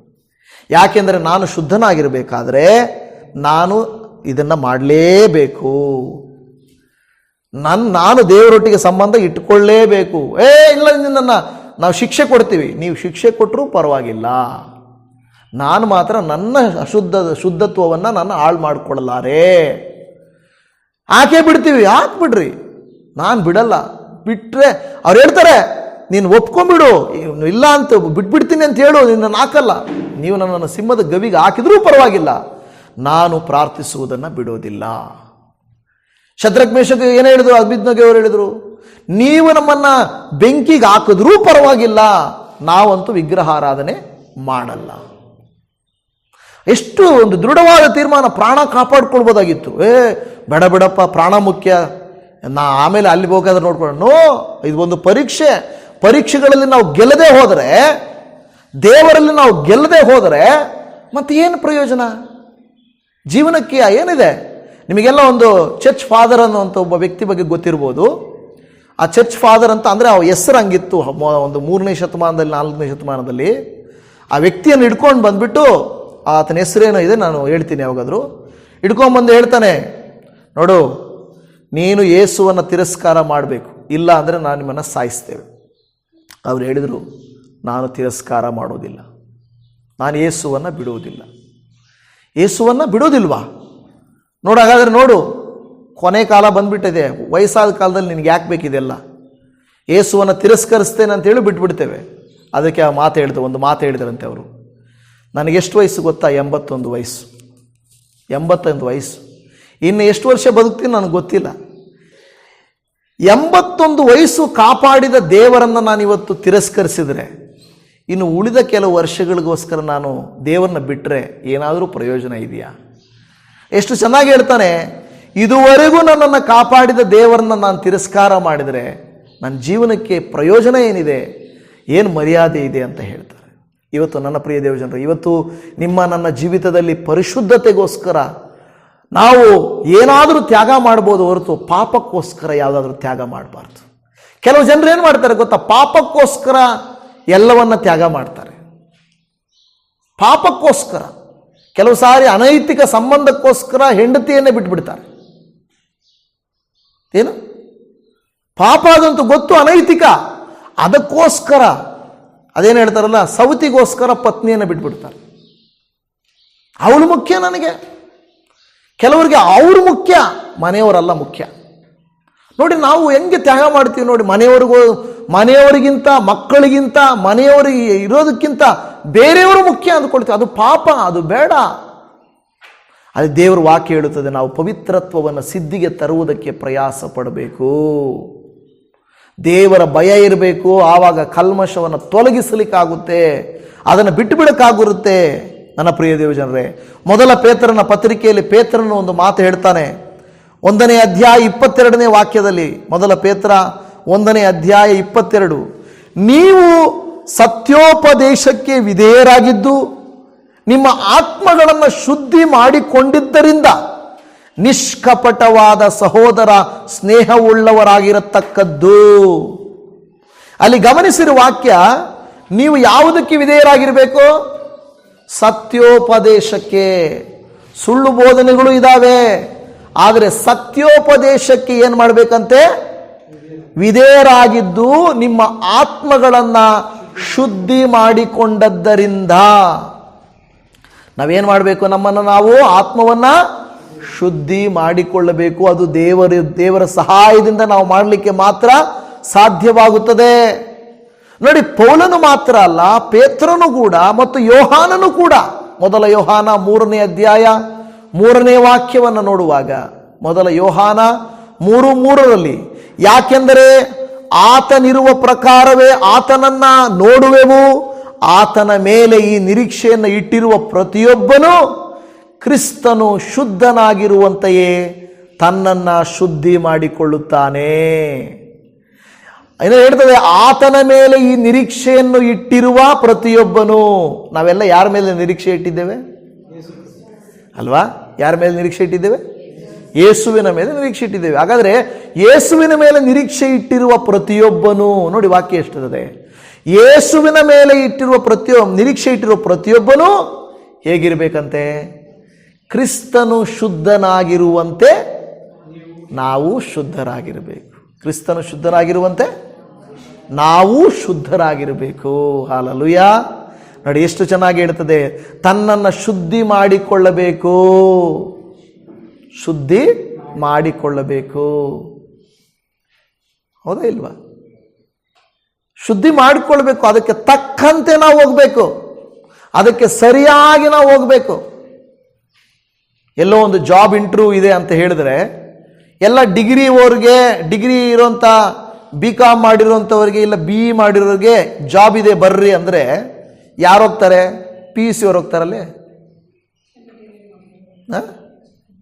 ಯಾಕೆಂದರೆ ನಾನು ಶುದ್ಧನಾಗಿರಬೇಕಾದ್ರೆ ನಾನು ಇದನ್ನು ಮಾಡಲೇಬೇಕು. ನಾನು ದೇವರೊಟ್ಟಿಗೆ ಸಂಬಂಧ ಇಟ್ಕೊಳ್ಳೇಬೇಕು. ಇಲ್ಲ, ನಿನ್ನನ್ನು ನಾವು ಶಿಕ್ಷೆ ಕೊಡ್ತೀವಿ, ನೀವು ಶಿಕ್ಷೆ ಕೊಟ್ಟರೂ ಪರವಾಗಿಲ್ಲ, ನಾನು ಮಾತ್ರ ನನ್ನ ಶುದ್ಧತ್ವವನ್ನು ನಾನು ಹಾಳು ಮಾಡಿಕೊಳ್ಳಲಾರೆ. ಬಿಡ್ತೀವಿ, ಹಾಕ್ಬಿಡ್ರಿ, ನಾನು ಬಿಡಲ್ಲ. ಬಿಟ್ಟರೆ ಅವ್ರು ಹೇಳ್ತಾರೆ, ನೀನು ಒಪ್ಕೊಂಬಿಡು, ಇಲ್ಲ ಅಂತ ಬಿಟ್ಬಿಡ್ತೀನಿ ಅಂತ ಹೇಳು, ನಿನ್ನನ್ನು ಹಾಕಲ್ಲ. ನೀವು ನನ್ನನ್ನು ಸಿಂಹದ ಗವಿಗೆ ಹಾಕಿದ್ರೂ ಪರವಾಗಿಲ್ಲ, ನಾನು ಪ್ರಾರ್ಥಿಸುವುದನ್ನು ಬಿಡೋದಿಲ್ಲ. ಶದ್ರಕ್ ಮೇಷಕ್ ಏನು ಹೇಳಿದ್ರು? ಅಬೇದ್ನೆಗೋ ಅವರು ಹೇಳಿದ್ರು, ನೀವು ನಮ್ಮನ್ನು ಬೆಂಕಿಗೆ ಹಾಕಿದ್ರೂ ಪರವಾಗಿಲ್ಲ, ನಾವಂತೂ ವಿಗ್ರಹಾರಾಧನೆ ಮಾಡಲ್ಲ. ಎಷ್ಟು ಒಂದು ದೃಢವಾದ ತೀರ್ಮಾನ. ಪ್ರಾಣ ಕಾಪಾಡ್ಕೊಳ್ಬೋದಾಗಿತ್ತು. ಬೇಡಪ್ಪ, ಪ್ರಾಣ ಮುಖ್ಯ, ಆಮೇಲೆ ಅಲ್ಲಿ ಹೋಗಾದ್ರೆ ನೋಡ್ಕೊಳ್ಳೋ. ಇದು ಒಂದು ಪರೀಕ್ಷೆಗಳಲ್ಲಿ ನಾವು ಗೆಲ್ಲದೆ ಹೋದರೆ, ದೇವರಲ್ಲಿ ನಾವು ಗೆಲ್ಲದೆ ಹೋದರೆ ಮತ್ತೆ ಏನು ಪ್ರಯೋಜನ? ಜೀವನಕ್ಕೆ ಏನಿದೆ? ನಿಮಗೆಲ್ಲ ಒಂದು ಚರ್ಚ್ ಫಾದರ್ ಅನ್ನುವಂಥ ಒಬ್ಬ ವ್ಯಕ್ತಿ ಬಗ್ಗೆ ಗೊತ್ತಿರ್ಬೋದು. ಆ ಚರ್ಚ್ ಫಾದರ್ ಅಂತ ಅಂದರೆ ಆ ಹೆಸರು ಹಂಗಿತ್ತು. ಒಂದು 3ನೇ ಶತಮಾನದಲ್ಲಿ 4ನೇ ಶತಮಾನದಲ್ಲಿ ಆ ವ್ಯಕ್ತಿಯನ್ನು ಹಿಡ್ಕೊಂಡು ಬಂದ್ಬಿಟ್ಟು ಆತನ ಹೆಸರೇನೋ ಇದೆ, ನಾನು ಹೇಳ್ತೀನಿ ಯಾವಾಗಾದರೂ. ಹಿಡ್ಕೊಂಬಂದು ಹೇಳ್ತಾನೆ, ನೋಡು ನೀನು ಯೇಸುವನ್ನು ತಿರಸ್ಕಾರ ಮಾಡಬೇಕು, ಇಲ್ಲ ಅಂದರೆ ನಾನು ನಿಮ್ಮನ್ನು ಸಾಯಿಸ್ತೇವೆ. ಅವ್ರು ಹೇಳಿದರು, ನಾನು ತಿರಸ್ಕಾರ ಮಾಡೋದಿಲ್ಲ, ನಾನು ಯೇಸುವನ್ನು ಬಿಡುವುದಿಲ್ಲ. ಯೇಸುವನ್ನು ಬಿಡೋದಿಲ್ವಾ? ನೋಡು, ಹಾಗಾದರೆ ನೋಡು, ಕೊನೆ ಕಾಲ ಬಂದುಬಿಟ್ಟಿದೆ, ವಯಸ್ಸಾದ ಕಾಲದಲ್ಲಿ ನಿನಗೆ ಯಾಕೆ ಬೇಕಿದೆಲ್ಲ? ಯೇಸುವನ್ನು ತಿರಸ್ಕರಿಸ್ತೇನೆ ಅಂತೇಳಿ ಬಿಟ್ಬಿಡ್ತೇವೆ. ಅದಕ್ಕೆ ಆ ಮಾತು ಹೇಳಿದೆ, ಒಂದು ಮಾತು ಹೇಳಿದ್ರಂತೆ ಅವರು. ನನಗೆಷ್ಟು ವಯಸ್ಸು ಗೊತ್ತಾ? 81 ವಯಸ್ಸು. 81 ವಯಸ್ಸು. ಇನ್ನು ಎಷ್ಟು ವರ್ಷ ಬದುಕ್ತೀನಿ ನನಗೆ ಗೊತ್ತಿಲ್ಲ. 81 ವಯಸ್ಸು ಕಾಪಾಡಿದ ದೇವರನ್ನು ನಾನು ಇವತ್ತು ತಿರಸ್ಕರಿಸಿದರೆ, ಇನ್ನು ಉಳಿದ ಕೆಲವು ವರ್ಷಗಳಿಗೋಸ್ಕರ ನಾನು ದೇವರನ್ನ ಬಿಟ್ಟರೆ ಏನಾದರೂ ಪ್ರಯೋಜನ ಇದೆಯಾ? ಎಷ್ಟು ಚೆನ್ನಾಗಿ ಹೇಳ್ತಾನೆ, ಇದುವರೆಗೂ ನನ್ನನ್ನು ಕಾಪಾಡಿದ ದೇವರನ್ನ ನಾನು ತಿರಸ್ಕಾರ ಮಾಡಿದರೆ ನನ್ನ ಜೀವನಕ್ಕೆ ಪ್ರಯೋಜನ ಏನಿದೆ, ಏನು ಮರ್ಯಾದೆ ಇದೆ ಅಂತ ಹೇಳ್ತಾರೆ. ಇವತ್ತು ನನ್ನ ಪ್ರಿಯ ದೇವಜನರು, ಇವತ್ತು ನನ್ನ ಜೀವಿತದಲ್ಲಿ ಪರಿಶುದ್ಧತೆಗೋಸ್ಕರ ನಾವು ಏನಾದರೂ ತ್ಯಾಗ ಮಾಡ್ಬೋದು ಹೊರತು ಪಾಪಕ್ಕೋಸ್ಕರ ಯಾವುದಾದ್ರೂ ತ್ಯಾಗ ಮಾಡಬಾರ್ದು. ಕೆಲವು ಜನರು ಏನು ಮಾಡ್ತಾರೆ ಗೊತ್ತಾ? ಪಾಪಕ್ಕೋಸ್ಕರ ಎಲ್ಲವನ್ನ ತ್ಯಾಗ ಮಾಡ್ತಾರೆ. ಪಾಪಕ್ಕೋಸ್ಕರ, ಕೆಲವು ಸಾರಿ ಅನೈತಿಕ ಸಂಬಂಧಕ್ಕೋಸ್ಕರ ಹೆಂಡತಿಯನ್ನೇ ಬಿಟ್ಬಿಡ್ತಾರೆ. ಏನು ಪಾಪ ಅದಂತೂ ಗೊತ್ತು, ಅನೈತಿಕ, ಅದಕ್ಕೋಸ್ಕರ ಅದೇನು ಹೇಳ್ತಾರಲ್ಲ, ಸವತಿಗೋಸ್ಕರ ಪತ್ನಿಯನ್ನು ಬಿಟ್ಬಿಡ್ತಾರೆ. ಅವಳು ಮುಖ್ಯ ನನಗೆ. ಕೆಲವರಿಗೆ ಅವರು ಮುಖ್ಯ, ಮನೆಯವರಲ್ಲ ಮುಖ್ಯ. ನೋಡಿ ನಾವು ಹೆಂಗೆ ತ್ಯಾಗ ಮಾಡ್ತೀವಿ ನೋಡಿ. ಮನೆಯವರಿಗಿಂತ, ಮಕ್ಕಳಿಗಿಂತ, ಮನೆಯವರಿಗೆ ಇರೋದಕ್ಕಿಂತ ಬೇರೆಯವರು ಮುಖ್ಯ ಅಂದ್ಕೊಳ್ತೀವಿ. ಅದು ಪಾಪ, ಅದು ಬೇಡ. ಅದು ದೇವರ ವಾಕ್ಯ ಹೇಳುತ್ತದೆ, ನಾವು ಪವಿತ್ರತ್ವವನ್ನು ಸಿದ್ಧಿಗೆ ತರುವುದಕ್ಕೆ ಪ್ರಯಾಸ ಪಡಬೇಕು. ದೇವರ ಭಯ ಇರಬೇಕು. ಆವಾಗ ಕಲ್ಮಶವನ್ನು ತೊಲಗಿಸಲಿಕ್ಕಾಗುತ್ತೆ, ಅದನ್ನು ಬಿಟ್ಟು ಬಿಡಕ್ಕಾಗಿರುತ್ತೆ. ನನ್ನ ಪ್ರಿಯ ದೇವಜನರೇ, ಮೊದಲ ಪೇತ್ರನ ಪತ್ರಿಕೆಯಲ್ಲಿ ಪೇತ್ರನ ಒಂದು ಮಾತು ಹೇಳ್ತಾನೆ. 1ನೇ ಅಧ್ಯಾಯ 22ನೇ ವಾಕ್ಯದಲ್ಲಿ, ಮೊದಲ ಪೇತ್ರ 1ನೇ ಅಧ್ಯಾಯ 22, ನೀವು ಸತ್ಯೋಪದೇಶಕ್ಕೆ ವಿಧೇಯರಾಗಿದ್ದು ನಿಮ್ಮ ಆತ್ಮಗಳನ್ನು ಶುದ್ಧಿ ಮಾಡಿಕೊಂಡಿದ್ದರಿಂದ ನಿಷ್ಕಪಟವಾದ ಸಹೋದರ ಸ್ನೇಹವುಳ್ಳವರಾಗಿರತಕ್ಕದ್ದು. ಅಲ್ಲಿ ಗಮನಿಸಿರುವ ವಾಕ್ಯ, ನೀವು ಯಾವುದಕ್ಕೆ ವಿಧೇಯರಾಗಿರಬೇಕು? ಸತ್ಯೋಪದೇಶಕ್ಕೆ. ಸುಳ್ಳು ಬೋಧನೆಗಳು ಇದ್ದಾವೆ, ಆದರೆ ಸತ್ಯೋಪದೇಶಕ್ಕೆ ಏನು ಮಾಡಬೇಕಂತೆ? ವಿಧೇಯರಾಗಿದ್ದು ನಿಮ್ಮ ಆತ್ಮಗಳನ್ನು ಶುದ್ಧಿ ಮಾಡಿಕೊಂಡದ್ದರಿಂದ. ನಾವೇನು ಮಾಡಬೇಕು? ನಮ್ಮನ್ನು ನಾವು ಆತ್ಮವನ್ನು ಶುದ್ಧಿ ಮಾಡಿಕೊಳ್ಳಬೇಕು. ಅದು ದೇವರ ಸಹಾಯದಿಂದ ನಾವು ಮಾಡಲಿಕ್ಕೆ ಮಾತ್ರ ಸಾಧ್ಯವಾಗುತ್ತದೆ. ನೋಡಿ, ಪೌಲನು ಮಾತ್ರ ಅಲ್ಲ, ಪೇತ್ರನು ಕೂಡ ಮತ್ತು ಯೋಹಾನನು ಕೂಡ. ಮೊದಲ ಯೋಹಾನ 3ನೇ ಅಧ್ಯಾಯ 3ನೇ ವಾಕ್ಯವನ್ನು ನೋಡುವಾಗ, ಮೊದಲ ಯೋಹಾನ 3:3ರಲ್ಲಿ, ಯಾಕೆಂದರೆ ಆತನಿರುವ ಪ್ರಕಾರವೇ ಆತನನ್ನ ನೋಡುವೆವು, ಆತನ ಮೇಲೆ ಈ ನಿರೀಕ್ಷೆಯನ್ನು ಇಟ್ಟಿರುವ ಪ್ರತಿಯೊಬ್ಬನು ಕ್ರಿಸ್ತನು ಶುದ್ಧನಾಗಿರುವಂತೆಯೇ ತನ್ನನ್ನು ಶುದ್ಧಿ ಮಾಡಿಕೊಳ್ಳುತ್ತಾನೆ. ಇನ್ನು ಹೇಳ್ತದೆ, ಆತನ ಮೇಲೆ ಈ ನಿರೀಕ್ಷೆಯನ್ನು ಇಟ್ಟಿರುವ ಪ್ರತಿಯೊಬ್ಬನು. ನಾವೆಲ್ಲ ಯಾರ ಮೇಲೆ ನಿರೀಕ್ಷೆ ಇಟ್ಟಿದ್ದೇವೆ ಅಲ್ವಾ? ಯಾರ ಮೇಲೆ ನಿರೀಕ್ಷೆ ಇಟ್ಟಿದ್ದೇವೆ? ಯೇಸುವಿನ ಮೇಲೆ ನಿರೀಕ್ಷೆ ಇಟ್ಟಿದ್ದೇವೆ. ಹಾಗಾದ್ರೆ ಯೇಸುವಿನ ಮೇಲೆ ನಿರೀಕ್ಷೆ ಇಟ್ಟಿರುವ ಪ್ರತಿಯೊಬ್ಬನು, ನೋಡಿ ವಾಕ್ಯ ಎಷ್ಟಿದೆ, ಯೇಸುವಿನ ಮೇಲೆ ನಿರೀಕ್ಷೆ ಇಟ್ಟಿರುವ ಪ್ರತಿಯೊಬ್ಬನು ಹೇಗಿರಬೇಕಂತೆ? ಕ್ರಿಸ್ತನು ಶುದ್ಧನಾಗಿರುವಂತೆ ನಾವು ಶುದ್ಧರಾಗಿರಬೇಕು. ಕ್ರಿಸ್ತನು ಶುದ್ಧರಾಗಿರುವಂತೆ ನಾವು ಶುದ್ಧರಾಗಿರಬೇಕು. ಹಾಲೆಲೂಯಾ. ನೋಡಿ ಎಷ್ಟು ಚೆನ್ನಾಗಿ ಹೇಳ್ತದೆ, ತನ್ನನ್ನು ಶುದ್ಧಿ ಮಾಡಿಕೊಳ್ಳಬೇಕು, ಶುದ್ಧಿ ಮಾಡಿಕೊಳ್ಳಬೇಕು. ಹೌದಾ ಇಲ್ವಾ? ಶುದ್ಧಿ ಮಾಡಿಕೊಳ್ಬೇಕು. ಅದಕ್ಕೆ ತಕ್ಕಂತೆ ನಾವು ಹೋಗ್ಬೇಕು, ಅದಕ್ಕೆ ಸರಿಯಾಗಿ ನಾವು ಹೋಗ್ಬೇಕು. ಎಲ್ಲೋ ಒಂದು ಜಾಬ್ ಇಂಟರ್ವ್ಯೂ ಇದೆ ಅಂತ ಹೇಳಿದ್ರೆ, ಎಲ್ಲ ಡಿಗ್ರಿ ಇರೋಂಥ BCom ಮಾಡಿರೋಂಥವ್ರಿಗೆ, ಇಲ್ಲ BE ಮಾಡಿರೋರಿಗೆ ಜಾಬ್ ಇದೆ ಬರ್ರಿ ಅಂದರೆ ಯಾರು ಹೋಗ್ತಾರೆ? PUC ಅವ್ರು ಹೋಗ್ತಾರಲ್ಲೇ.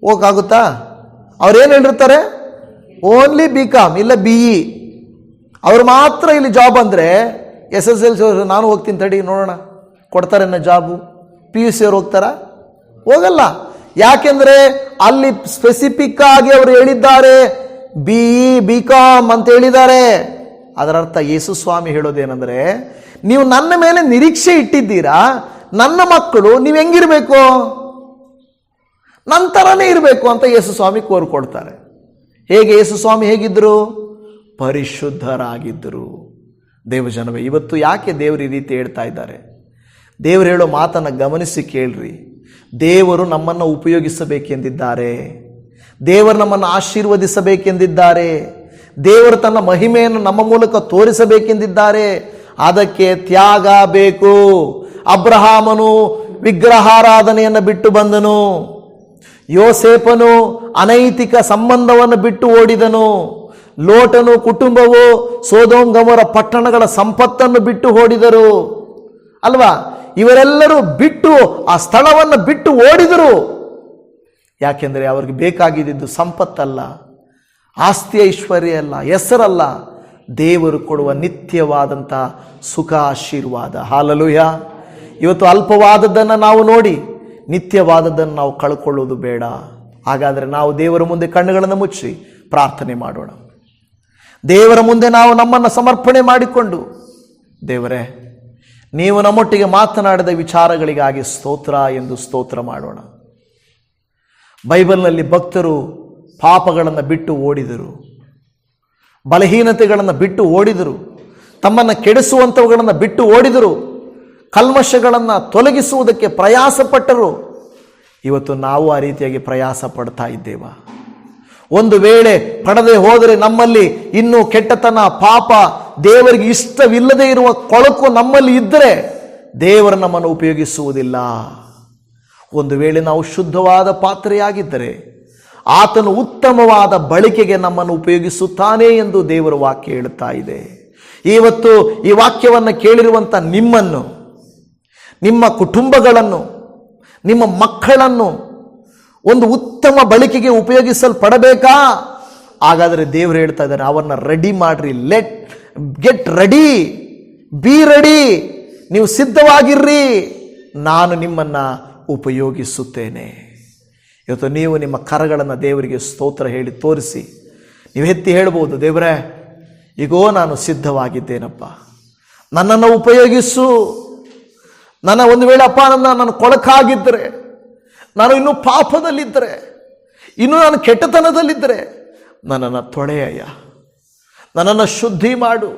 ಹೋಗಾಗುತ್ತಾ? ಅವ್ರೇನು ಹೇಳಿರ್ತಾರೆ? ಓನ್ಲಿ BCom ಇಲ್ಲ BE ಅವ್ರು ಮಾತ್ರ ಇಲ್ಲಿ ಜಾಬ್. ಅಂದರೆ SSLC ಅವರು ನಾನು ಹೋಗ್ತೀನಿ ತಡಿ ನೋಡೋಣ ಕೊಡ್ತಾರೆ ಅನ್ನೋ ಜಾಬು. PUC ಅವ್ರು ಹೋಗ್ತಾರಾ? ಹೋಗಲ್ಲ. ಯಾಕೆಂದ್ರೆ ಅಲ್ಲಿ ಸ್ಪೆಸಿಫಿಕ್ ಆಗಿ ಅವರು ಹೇಳಿದ್ದಾರೆ, BE BCom ಅಂತ ಹೇಳಿದ್ದಾರೆ. ಅದರ ಅರ್ಥ ಯೇಸು ಸ್ವಾಮಿ ಹೇಳೋದೇನೆಂದರೆ, ನೀವು ನನ್ನ ಮೇಲೆ ನಿರೀಕ್ಷೆ ಇಟ್ಟಿದ್ದೀರಾ, ನನ್ನ ಮಕ್ಕಳು ನೀವು ಹೆಂಗಿರಬೇಕು, ನನ್ನ ಥರನೇ ಇರಬೇಕು ಅಂತ ಯೇಸು ಸ್ವಾಮಿ ಕೋರ್ಕೊಳ್ತಾರೆ. ಹೇಗೆ ಯೇಸು ಸ್ವಾಮಿ ಹೇಗಿದ್ದರು? ಪರಿಶುದ್ಧರಾಗಿದ್ದರು. ದೇವಜನವೇ, ಇವತ್ತು ಯಾಕೆ ದೇವರು ಈ ರೀತಿ ಹೇಳ್ತಾ ಇದ್ದಾರೆ? ದೇವರು ಹೇಳೋ ಮಾತನ್ನು ಗಮನಿಸಿ ಕೇಳ್ರಿ. ದೇವರು ನಮ್ಮನ್ನು ಉಪಯೋಗಿಸಬೇಕೆಂದಿದ್ದಾರೆ. ದೇವರು ನಮ್ಮನ್ನು ಆಶೀರ್ವದಿಸಬೇಕೆಂದಿದ್ದಾರೆ. ದೇವರು ತನ್ನ ಮಹಿಮೆಯನ್ನು ನಮ್ಮ ಮೂಲಕ ತೋರಿಸಬೇಕೆಂದಿದ್ದಾರೆ. ಅದಕ್ಕೆ ತ್ಯಾಗ ಬೇಕು. ಅಬ್ರಹಾಮನು ವಿಗ್ರಹಾರಾಧನೆಯನ್ನು ಬಿಟ್ಟು ಬಂದನು. ಯೋಸೇಫನು ಅನೈತಿಕ ಸಂಬಂಧವನ್ನು ಬಿಟ್ಟು ಓಡಿದನು. ಲೋಟನು ಕುಟುಂಬವು ಸೊದೋಮ್ ಗೊಮೋರ ಪಟ್ಟಣಗಳ ಸಂಪತ್ತನ್ನು ಬಿಟ್ಟು ಓಡಿದರು ಅಲ್ವಾ? ಇವರೆಲ್ಲರೂ ಬಿಟ್ಟು ಆ ಸ್ಥಳವನ್ನು ಬಿಟ್ಟು ಓಡಿದರು. ಯಾಕೆಂದರೆ ಅವರಿಗೆ ಬೇಕಾಗಿದ್ದು ಸಂಪತ್ತಲ್ಲ, ಆಸ್ತಿ ಐಶ್ವರ್ಯ ಅಲ್ಲ, ಹೆಸರಲ್ಲ, ದೇವರು ಕೊಡುವ ನಿತ್ಯವಾದಂಥ ಸುಖ ಆಶೀರ್ವಾದ. ಹಾಲೆಲೂಯ. ಇವತ್ತು ಅಲ್ಪವಾದದ್ದನ್ನು ನಾವು ನೋಡಿ ನಿತ್ಯವಾದದ್ದನ್ನು ನಾವು ಕಳ್ಕೊಳ್ಳೋದು ಬೇಡ. ಹಾಗಾದರೆ ನಾವು ದೇವರ ಮುಂದೆ ಕಣ್ಣುಗಳನ್ನು ಮುಚ್ಚಿ ಪ್ರಾರ್ಥನೆ ಮಾಡೋಣ. ದೇವರ ಮುಂದೆ ನಾವು ನಮ್ಮನ್ನು ಸಮರ್ಪಣೆ ಮಾಡಿಕೊಂಡು, ದೇವರೇ, ನೀವು ನಮ್ಮೊಟ್ಟಿಗೆ ಮಾತನಾಡಿದ ವಿಚಾರಗಳಿಗಾಗಿ ಸ್ತೋತ್ರ ಎಂದು ಸ್ತೋತ್ರ ಮಾಡೋಣ. ಬೈಬಲ್ನಲ್ಲಿ ಭಕ್ತರು ಪಾಪಗಳನ್ನು ಬಿಟ್ಟು ಓಡಿದರು, ಬಲಹೀನತೆಗಳನ್ನು ಬಿಟ್ಟು ಓಡಿದರು, ತಮ್ಮನ್ನು ಕೆಡಿಸುವಂಥವುಗಳನ್ನು ಬಿಟ್ಟು ಓಡಿದರು, ಕಲ್ಮಶಗಳನ್ನು ತೊಲಗಿಸುವುದಕ್ಕೆ ಪ್ರಯಾಸಪಟ್ಟರು. ಇವತ್ತು ನಾವು ಆ ರೀತಿಯಾಗಿ ಪ್ರಯಾಸ ಪಡ್ತಾ ಇದ್ದೇವಾ? ಒಂದು ವೇಳೆ ಪಡದೆ ಹೋದರೆ ನಮ್ಮಲ್ಲಿ ಇನ್ನೂ ಕೆಟ್ಟತನ, ಪಾಪ, ದೇವರಿಗೆ ಇಷ್ಟವಿಲ್ಲದೆ ಇರುವ ಕೊಳಕು ನಮ್ಮಲ್ಲಿ ಇದ್ದರೆ ದೇವರು ನಮ್ಮನ್ನು ಉಪಯೋಗಿಸುವುದಿಲ್ಲ. ಒಂದು ವೇಳೆ ನಾವು ಶುದ್ಧವಾದ ಪಾತ್ರೆಯಾಗಿದ್ದರೆ ಆತನು ಉತ್ತಮವಾದ ಬಳಕೆಗೆ ನಮ್ಮನ್ನು ಉಪಯೋಗಿಸುತ್ತಾನೆ ಎಂದು ದೇವರ ವಾಕ್ಯ ಹೇಳುತ್ತಾ ಇದೆ. ಇವತ್ತು ಈ ವಾಕ್ಯವನ್ನು ಕೇಳಿರುವಂಥ ನಿಮ್ಮನ್ನು, ನಿಮ್ಮ ಕುಟುಂಬಗಳನ್ನು, ನಿಮ್ಮ ಮಕ್ಕಳನ್ನು ಒಂದು ಉತ್ತಮ ಬಳಕೆಗೆ ಉಪಯೋಗಿಸಲ್ಪಡಬೇಕಾ? ಹಾಗಾದರೆ ದೇವರು ಹೇಳ್ತಾ ಇದ್ದಾರೆ, ಅವನ್ನ ರೆಡಿ ಮಾಡ್ರಿ. Get ready, be ready. ನೀವು ಸಿದ್ಧವಾಗಿರ್ರಿ, ನಾನು ನಿಮ್ಮನ್ನು ಉಪಯೋಗಿಸುತ್ತೇನೆ. ಇವತ್ತು ನೀವು ನಿಮ್ಮ ಕರಗಳನ್ನು ದೇವರಿಗೆ ಸ್ತೋತ್ರ ಹೇಳಿ ತೋರಿಸಿ ನೀವು ಎತ್ತಿ ಹೇಳ್ಬೋದು, ದೇವರೇ, ಈಗೋ ನಾನು ಸಿದ್ಧವಾಗಿದ್ದೇನಪ್ಪ, ನನ್ನನ್ನು ಉಪಯೋಗಿಸು. ನನ್ನ ಒಂದು ವೇಳೆ ಅಪ್ಪ ನಾನು ಕೊಳಕಾಗಿದ್ದರೆ, ನಾನು ಇನ್ನೂ ಪಾಪದಲ್ಲಿದ್ದರೆ, ಇನ್ನೂ ನಾನು ಕೆಟ್ಟತನದಲ್ಲಿದ್ದರೆ ನನ್ನನ್ನು ತೊಳೆಯಯ್ಯ, ನನ್ನನ್ನು ಶುದ್ಧಿ ಮಾಡು,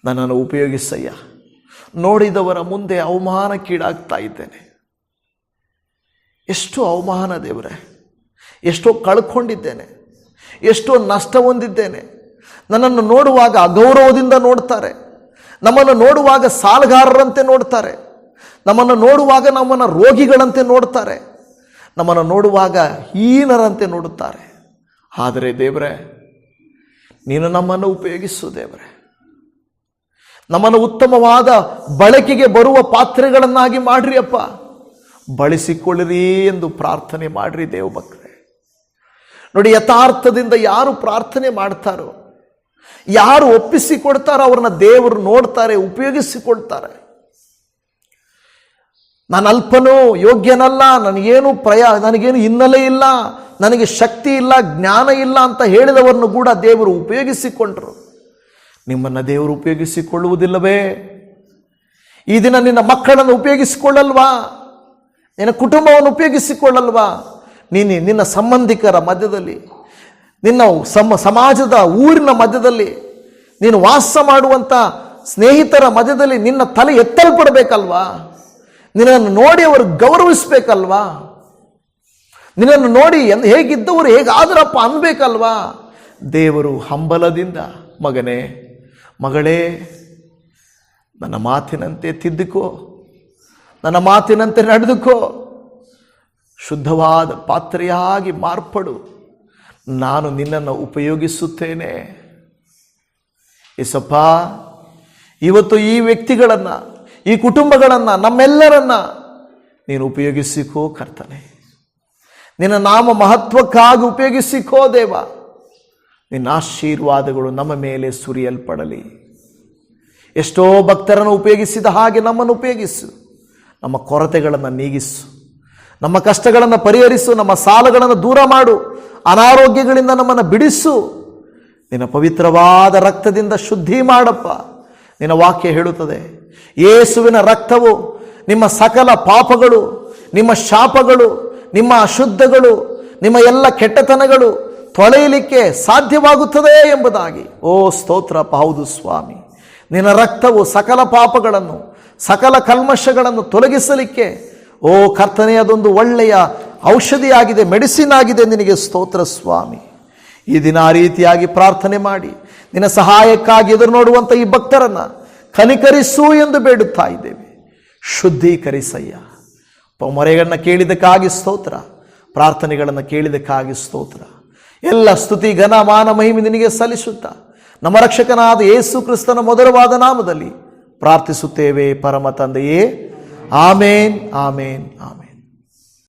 ನನ್ನನ್ನು ಉಪಯೋಗಿಸಯ್ಯ. ನೋಡಿದವರ ಮುಂದೆ ಅವಮಾನಕ್ಕೀಡಾಗ್ತಾ ಇದ್ದೇನೆ. ಎಷ್ಟೋ ಅವಮಾನ ದೇವರೇ, ಎಷ್ಟೋ ಕಳ್ಕೊಂಡಿದ್ದೇನೆ, ಎಷ್ಟೋ ನಷ್ಟ ಹೊಂದಿದ್ದೇನೆ. ನನ್ನನ್ನು ನೋಡುವಾಗ ಅಗೌರವದಿಂದ ನೋಡ್ತಾರೆ, ನಮ್ಮನ್ನು ನೋಡುವಾಗ ಸಾಲಗಾರರಂತೆ ನೋಡ್ತಾರೆ, ನಮ್ಮನ್ನು ನೋಡುವಾಗ ನಮ್ಮನ್ನು ರೋಗಿಗಳಂತೆ ನೋಡ್ತಾರೆ, ನಮ್ಮನ್ನು ನೋಡುವಾಗ ಹೀನರಂತೆ ನೋಡುತ್ತಾರೆ. ಆದರೆ ದೇವರೇ, ನೀನು ನಮ್ಮನ್ನು ಉಪಯೋಗಿಸು ದೇವರೇ. ನಮ್ಮನ್ನು ಉತ್ತಮವಾದ ಬಳಕೆಗೆ ಬರುವ ಪಾತ್ರೆಗಳನ್ನಾಗಿ ಮಾಡ್ರಿ ಅಪ್ಪ, ಬಳಸಿಕೊಳ್ಳಿರಿ ಎಂದು ಪ್ರಾರ್ಥನೆ ಮಾಡ್ರಿ ದೇವಭಕ್ತರೇ. ನೋಡಿ, ಯಥಾರ್ಥದಿಂದ ಯಾರು ಪ್ರಾರ್ಥನೆ ಮಾಡ್ತಾರೋ, ಯಾರು ಒಪ್ಪಿಸಿಕೊಡ್ತಾರೋ ಅವ್ರನ್ನ ದೇವರು ನೋಡ್ತಾರೆ, ಉಪಯೋಗಿಸಿಕೊಳ್ತಾರೆ. ನಾನು ಅಲ್ಪನೂ ಯೋಗ್ಯನಲ್ಲ, ನನಗೇನು ಹಿನ್ನೆಲೆ ಇಲ್ಲ, ನನಗೆ ಶಕ್ತಿ ಇಲ್ಲ, ಜ್ಞಾನ ಇಲ್ಲ ಅಂತ ಹೇಳಿದವರನ್ನು ಕೂಡ ದೇವರು ಉಪಯೋಗಿಸಿಕೊಂಡರು. ನಿಮ್ಮನ್ನು ದೇವರು ಉಪಯೋಗಿಸಿಕೊಳ್ಳುವುದಿಲ್ಲವೇ? ಈ ದಿನ ನಿನ್ನ ಮಕ್ಕಳನ್ನು ಉಪಯೋಗಿಸಿಕೊಳ್ಳಲ್ವಾ? ನಿನ್ನ ಕುಟುಂಬವನ್ನು ಉಪಯೋಗಿಸಿಕೊಳ್ಳಲ್ವಾ? ನಿನ್ನ ಸಂಬಂಧಿಕರ ಮಧ್ಯದಲ್ಲಿ, ನಿನ್ನ ಸಮಾಜದ ಊರಿನ ಮಧ್ಯದಲ್ಲಿ, ನೀನು ವಾಸ ಮಾಡುವಂಥ ಸ್ನೇಹಿತರ ಮಧ್ಯದಲ್ಲಿ ನಿನ್ನ ತಲೆ ಎತ್ತಲ್ಪಡಬೇಕಲ್ವಾ? ನಿನ್ನನ್ನು ನೋಡಿ ಅವರು ಗೌರವಿಸ್ಬೇಕಲ್ವಾ? ನಿನ್ನನ್ನು ನೋಡಿ ಹೇಗಿದ್ದವರು ಹೇಗಾದ್ರಪ್ಪ ಅನ್ಬೇಕಲ್ವಾ? ದೇವರು ಹಂಬಲದಿಂದ, ಮಗನೇ, ಮಗಳೇ, ನನ್ನ ಮಾತಿನಂತೆ ತಿದ್ದುಕೋ, ನನ್ನ ಮಾತಿನಂತೆ ನಡೆದುಕೋ, ಶುದ್ಧವಾದ ಪಾತ್ರೆಯಾಗಿ ಮಾರ್ಪಡು, ನಾನು ನಿನ್ನನ್ನು ಉಪಯೋಗಿಸುತ್ತೇನೆ. ಯೇಸಪ್ಪ, ಇವತ್ತು ಈ ವ್ಯಕ್ತಿಗಳನ್ನು, ಈ ಕುಟುಂಬಗಳನ್ನು, ನಮ್ಮೆಲ್ಲರನ್ನ ನೀನು ಉಪಯೋಗಿಸಿಕೋ ಕರ್ತನೆ. ನಿನ್ನ ನಾಮ ಮಹತ್ವಕ್ಕಾಗಿ ಉಪಯೋಗಿಸಿಕೋ ದೇವ. ನಿನ್ನ ಆಶೀರ್ವಾದಗಳು ನಮ್ಮ ಮೇಲೆ ಸುರಿಯಲ್ಪಡಲಿ. ಎಷ್ಟೋ ಭಕ್ತರನ್ನು ಉಪಯೋಗಿಸಿದ ಹಾಗೆ ನಮ್ಮನ್ನು ಉಪಯೋಗಿಸು. ನಮ್ಮ ಕೊರತೆಗಳನ್ನು ನೀಗಿಸು, ನಮ್ಮ ಕಷ್ಟಗಳನ್ನು ಪರಿಹರಿಸು, ನಮ್ಮ ಸಾಲಗಳನ್ನು ದೂರ ಮಾಡು, ಅನಾರೋಗ್ಯಗಳಿಂದ ನಮ್ಮನ್ನು ಬಿಡಿಸು. ನಿನ್ನ ಪವಿತ್ರವಾದ ರಕ್ತದಿಂದ ಶುದ್ಧಿ ಮಾಡಪ್ಪ. ನಿನ್ನ ವಾಕ್ಯ ಹೇಳುತ್ತದೆ, ಯೇಸುವಿನ ರಕ್ತವು ನಿಮ್ಮ ಸಕಲ ಪಾಪಗಳು, ನಿಮ್ಮ ಶಾಪಗಳು, ನಿಮ್ಮ ಅಶುದ್ಧಗಳು, ನಿಮ್ಮ ಎಲ್ಲ ಕೆಟ್ಟತನಗಳು ತೊಳೆಯಲಿಕ್ಕೆ ಸಾಧ್ಯವಾಗುತ್ತದೆ ಎಂಬುದಾಗಿ. ಓ ಸ್ತೋತ್ರಪ್ಪ. ಹೌದು ಸ್ವಾಮಿ, ನಿನ್ನ ರಕ್ತವು ಸಕಲ ಪಾಪಗಳನ್ನು, ಸಕಲ ಕಲ್ಮಶಗಳನ್ನು ತೊಲಗಿಸಲಿಕ್ಕೆ ಓ ಕರ್ತನೇ ಅದೊಂದು ಒಳ್ಳೆಯ ಔಷಧಿಯಾಗಿದೆ, ಮೆಡಿಸಿನ್ ಆಗಿದೆ. ನಿನಗೆ ಸ್ತೋತ್ರ ಸ್ವಾಮಿ. ಈ ದಿನ ಆ ರೀತಿಯಾಗಿ ಪ್ರಾರ್ಥನೆ ಮಾಡಿ ನಿನ್ನ ಸಹಾಯಕ್ಕಾಗಿ ಎದುರು ನೋಡುವಂಥ ಈ ಭಕ್ತರನ್ನು ಕನಿಕರಿಸು ಎಂದು ಬೇಡುತ್ತಾ ಇದ್ದೇವೆ. ಶುದ್ಧೀಕರಿಸಯ್ಯ. ಮೊರೆಗಳನ್ನು ಕೇಳಿದಕ್ಕಾಗಿ ಸ್ತೋತ್ರ, ಪ್ರಾರ್ಥನೆಗಳನ್ನು ಕೇಳಿದಕ್ಕಾಗಿ ಸ್ತೋತ್ರ. ಎಲ್ಲ ಸ್ತುತಿ ಘನ ಮಾನ ಮಹಿಮೆ ನಿನಗೆ ಸಲ್ಲಿಸುತ್ತಾ ನಮ್ಮ ರಕ್ಷಕನಾದ ಯೇಸು ಕ್ರಿಸ್ತನ ಮಧುರವಾದ ನಾಮದಲ್ಲಿ ಪ್ರಾರ್ಥಿಸುತ್ತೇವೆ ಪರಮ ತಂದೆಯೇ. ಆಮೇನ್, ಆಮೇನ್, ಆಮೇನ್.